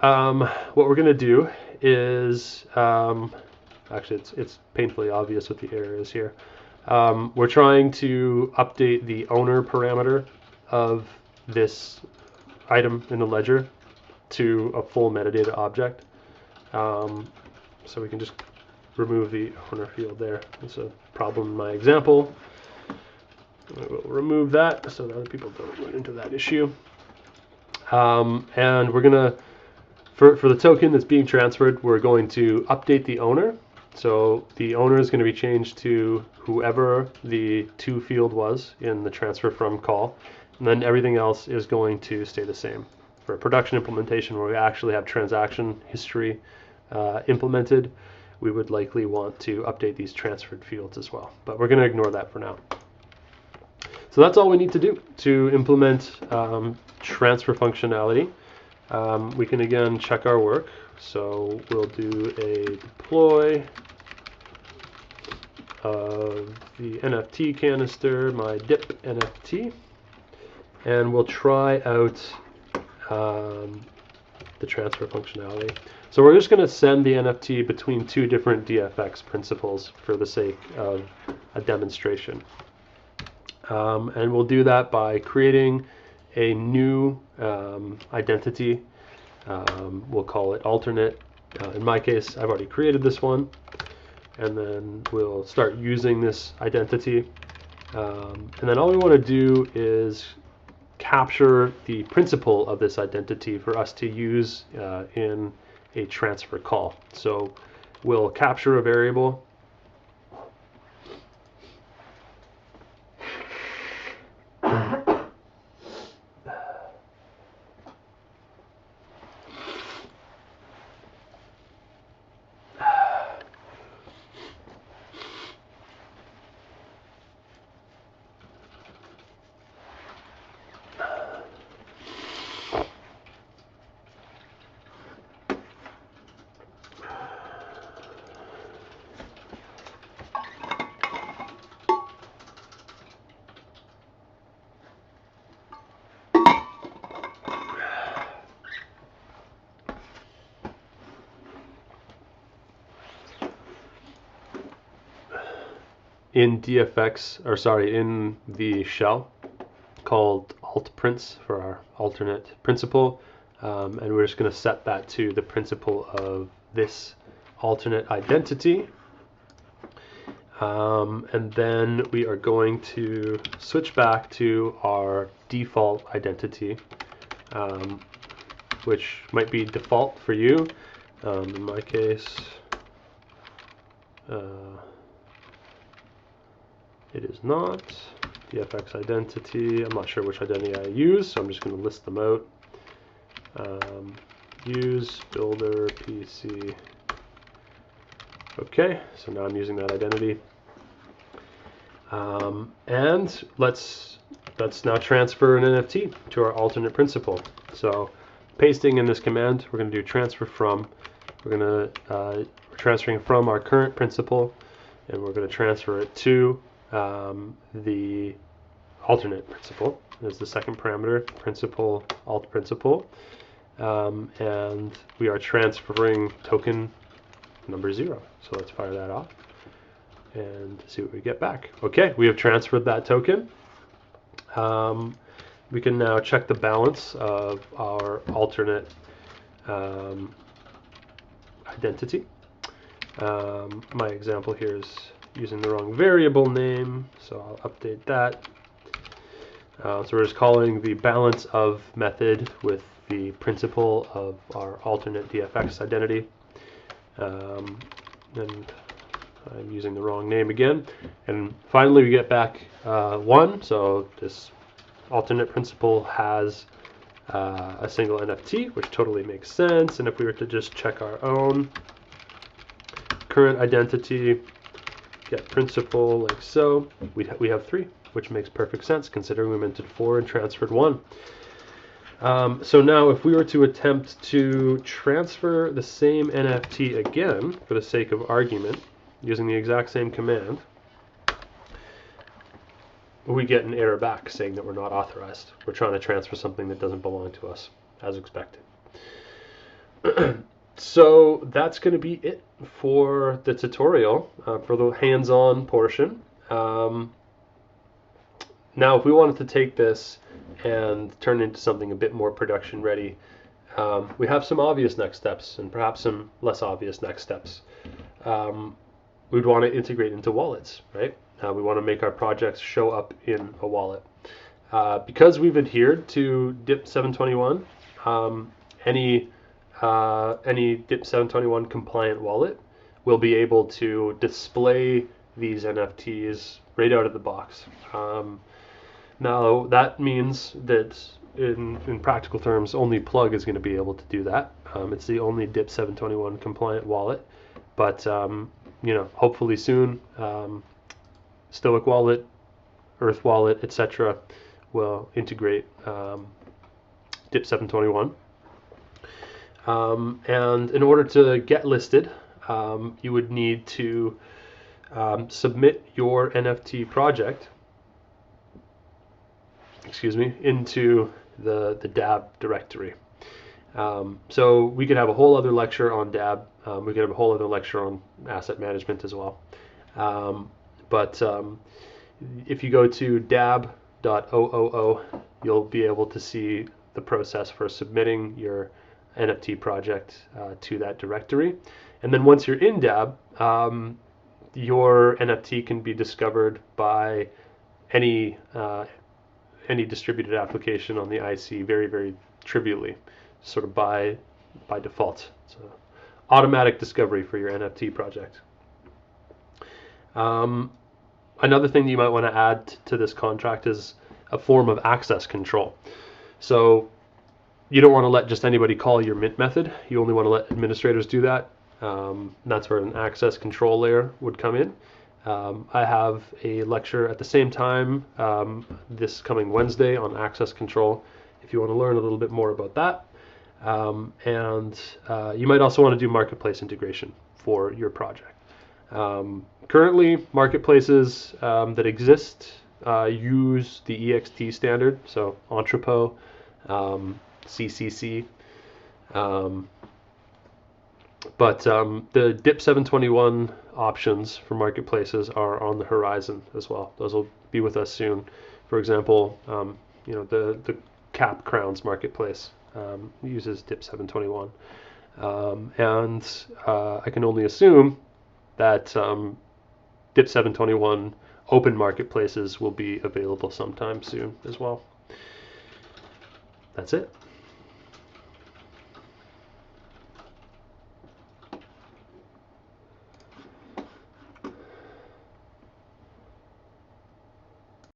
what we're going to do is, actually it's painfully obvious what the error is here. We're trying to update the owner parameter of this item in the ledger to a full metadata object. So we can just remove the owner field there. It's a problem in my example. We'll remove that so that other people don't run into that issue. And we're gonna, for the token that's being transferred, we're going to update the owner. So the owner is going to be changed to whoever the to field was in the transfer from call, and then everything else is going to stay the same. For a production implementation where we actually have transaction history implemented, we would likely want to update these transferred fields as well, but we're going to ignore that for now. So that's all we need to do to implement transfer functionality. We can again check our work. So we'll do a deploy of the NFT canister, my dip NFT, and we'll try out the transfer functionality. So we're just going to send the NFT between two different DFX principals for the sake of a demonstration. And we'll do that by creating a new identity. We'll call it alternate. In my case, I've already created this one. And then we'll start using this identity. And then all we want to do is capture the principal of this identity for us to use in a transfer call. So we'll capture a variable. In DFX, or sorry, in the shell called altprints for our alternate principal, and we're just going to set that to the principal of this alternate identity. And then we are going to switch back to our default identity, which might be default for you. In my case, it is not. DFX identity, I'm not sure which identity I use, so I'm just going to list them out. Use builder PC. Okay, so now I'm using that identity. And let's now transfer an NFT to our alternate principal. So pasting in this command, we're going to do transfer from. We're going to we're transferring from our current principal, and we're going to transfer it to the alternate principal. There's the second parameter, principal, alt principal, and we are transferring token number 0. So let's fire that off and see what we get back. Okay, we have transferred that token. We can now check the balance of our alternate identity. My example here is using the wrong variable name, so I'll update that. So we're just calling the balance of method with the principal of our alternate DFX identity. And I'm using the wrong name again. And finally we get back 1. So this alternate principal has a single NFT, which totally makes sense. And if we were to just check our own current identity, get principal like so, we have 3, which makes perfect sense considering we minted 4 and transferred 1. So now if we were to attempt to transfer the same NFT again, for the sake of argument, using the exact same command, we get an error back saying that we're not authorized. We're trying to transfer something that doesn't belong to us, as expected. So that's going to be it for the tutorial, for the hands-on portion. Now, if we wanted to take this and turn it into something a bit more production ready, we have some obvious next steps and perhaps some less obvious next steps. We'd want to integrate into wallets, right? We want to make our projects show up in a wallet. Because we've adhered to DIP 721, any DIP 721 compliant wallet will be able to display these NFTs right out of the box. Now that means that in practical terms, only Plug is going to be able to do that. It's the only DIP 721 compliant wallet, but hopefully soon, Stoic Wallet, Earth Wallet, etc. will integrate DIP 721. And in order to get listed, you would need to submit your NFT project, into the DAB directory. So we could have a whole other lecture on DAB. We could have a whole other lecture on asset management as well. But if you go to dab.000, you'll be able to see the process for submitting your NFT project to that directory. And then once you're in DAB, your NFT can be discovered by any distributed application on the IC very, very trivially, sort of by default. So automatic discovery for your NFT project. Another thing that you might want to add to this contract is a form of access control. So you don't want to let just anybody call your mint method. You only want to let administrators do that. That's where an access control layer would come in. I have a lecture at the same time this coming Wednesday on access control if you want to learn a little bit more about that. And you might also want to do marketplace integration for your project. Currently, marketplaces that exist use the EXT standard, so Entrepot, CCC, but the DIP 721 options for marketplaces are on the horizon as well. Those will be with us soon. For example, the Cap Crowns marketplace uses DIP 721, and I can only assume that DIP 721 open marketplaces will be available sometime soon as well. That's it.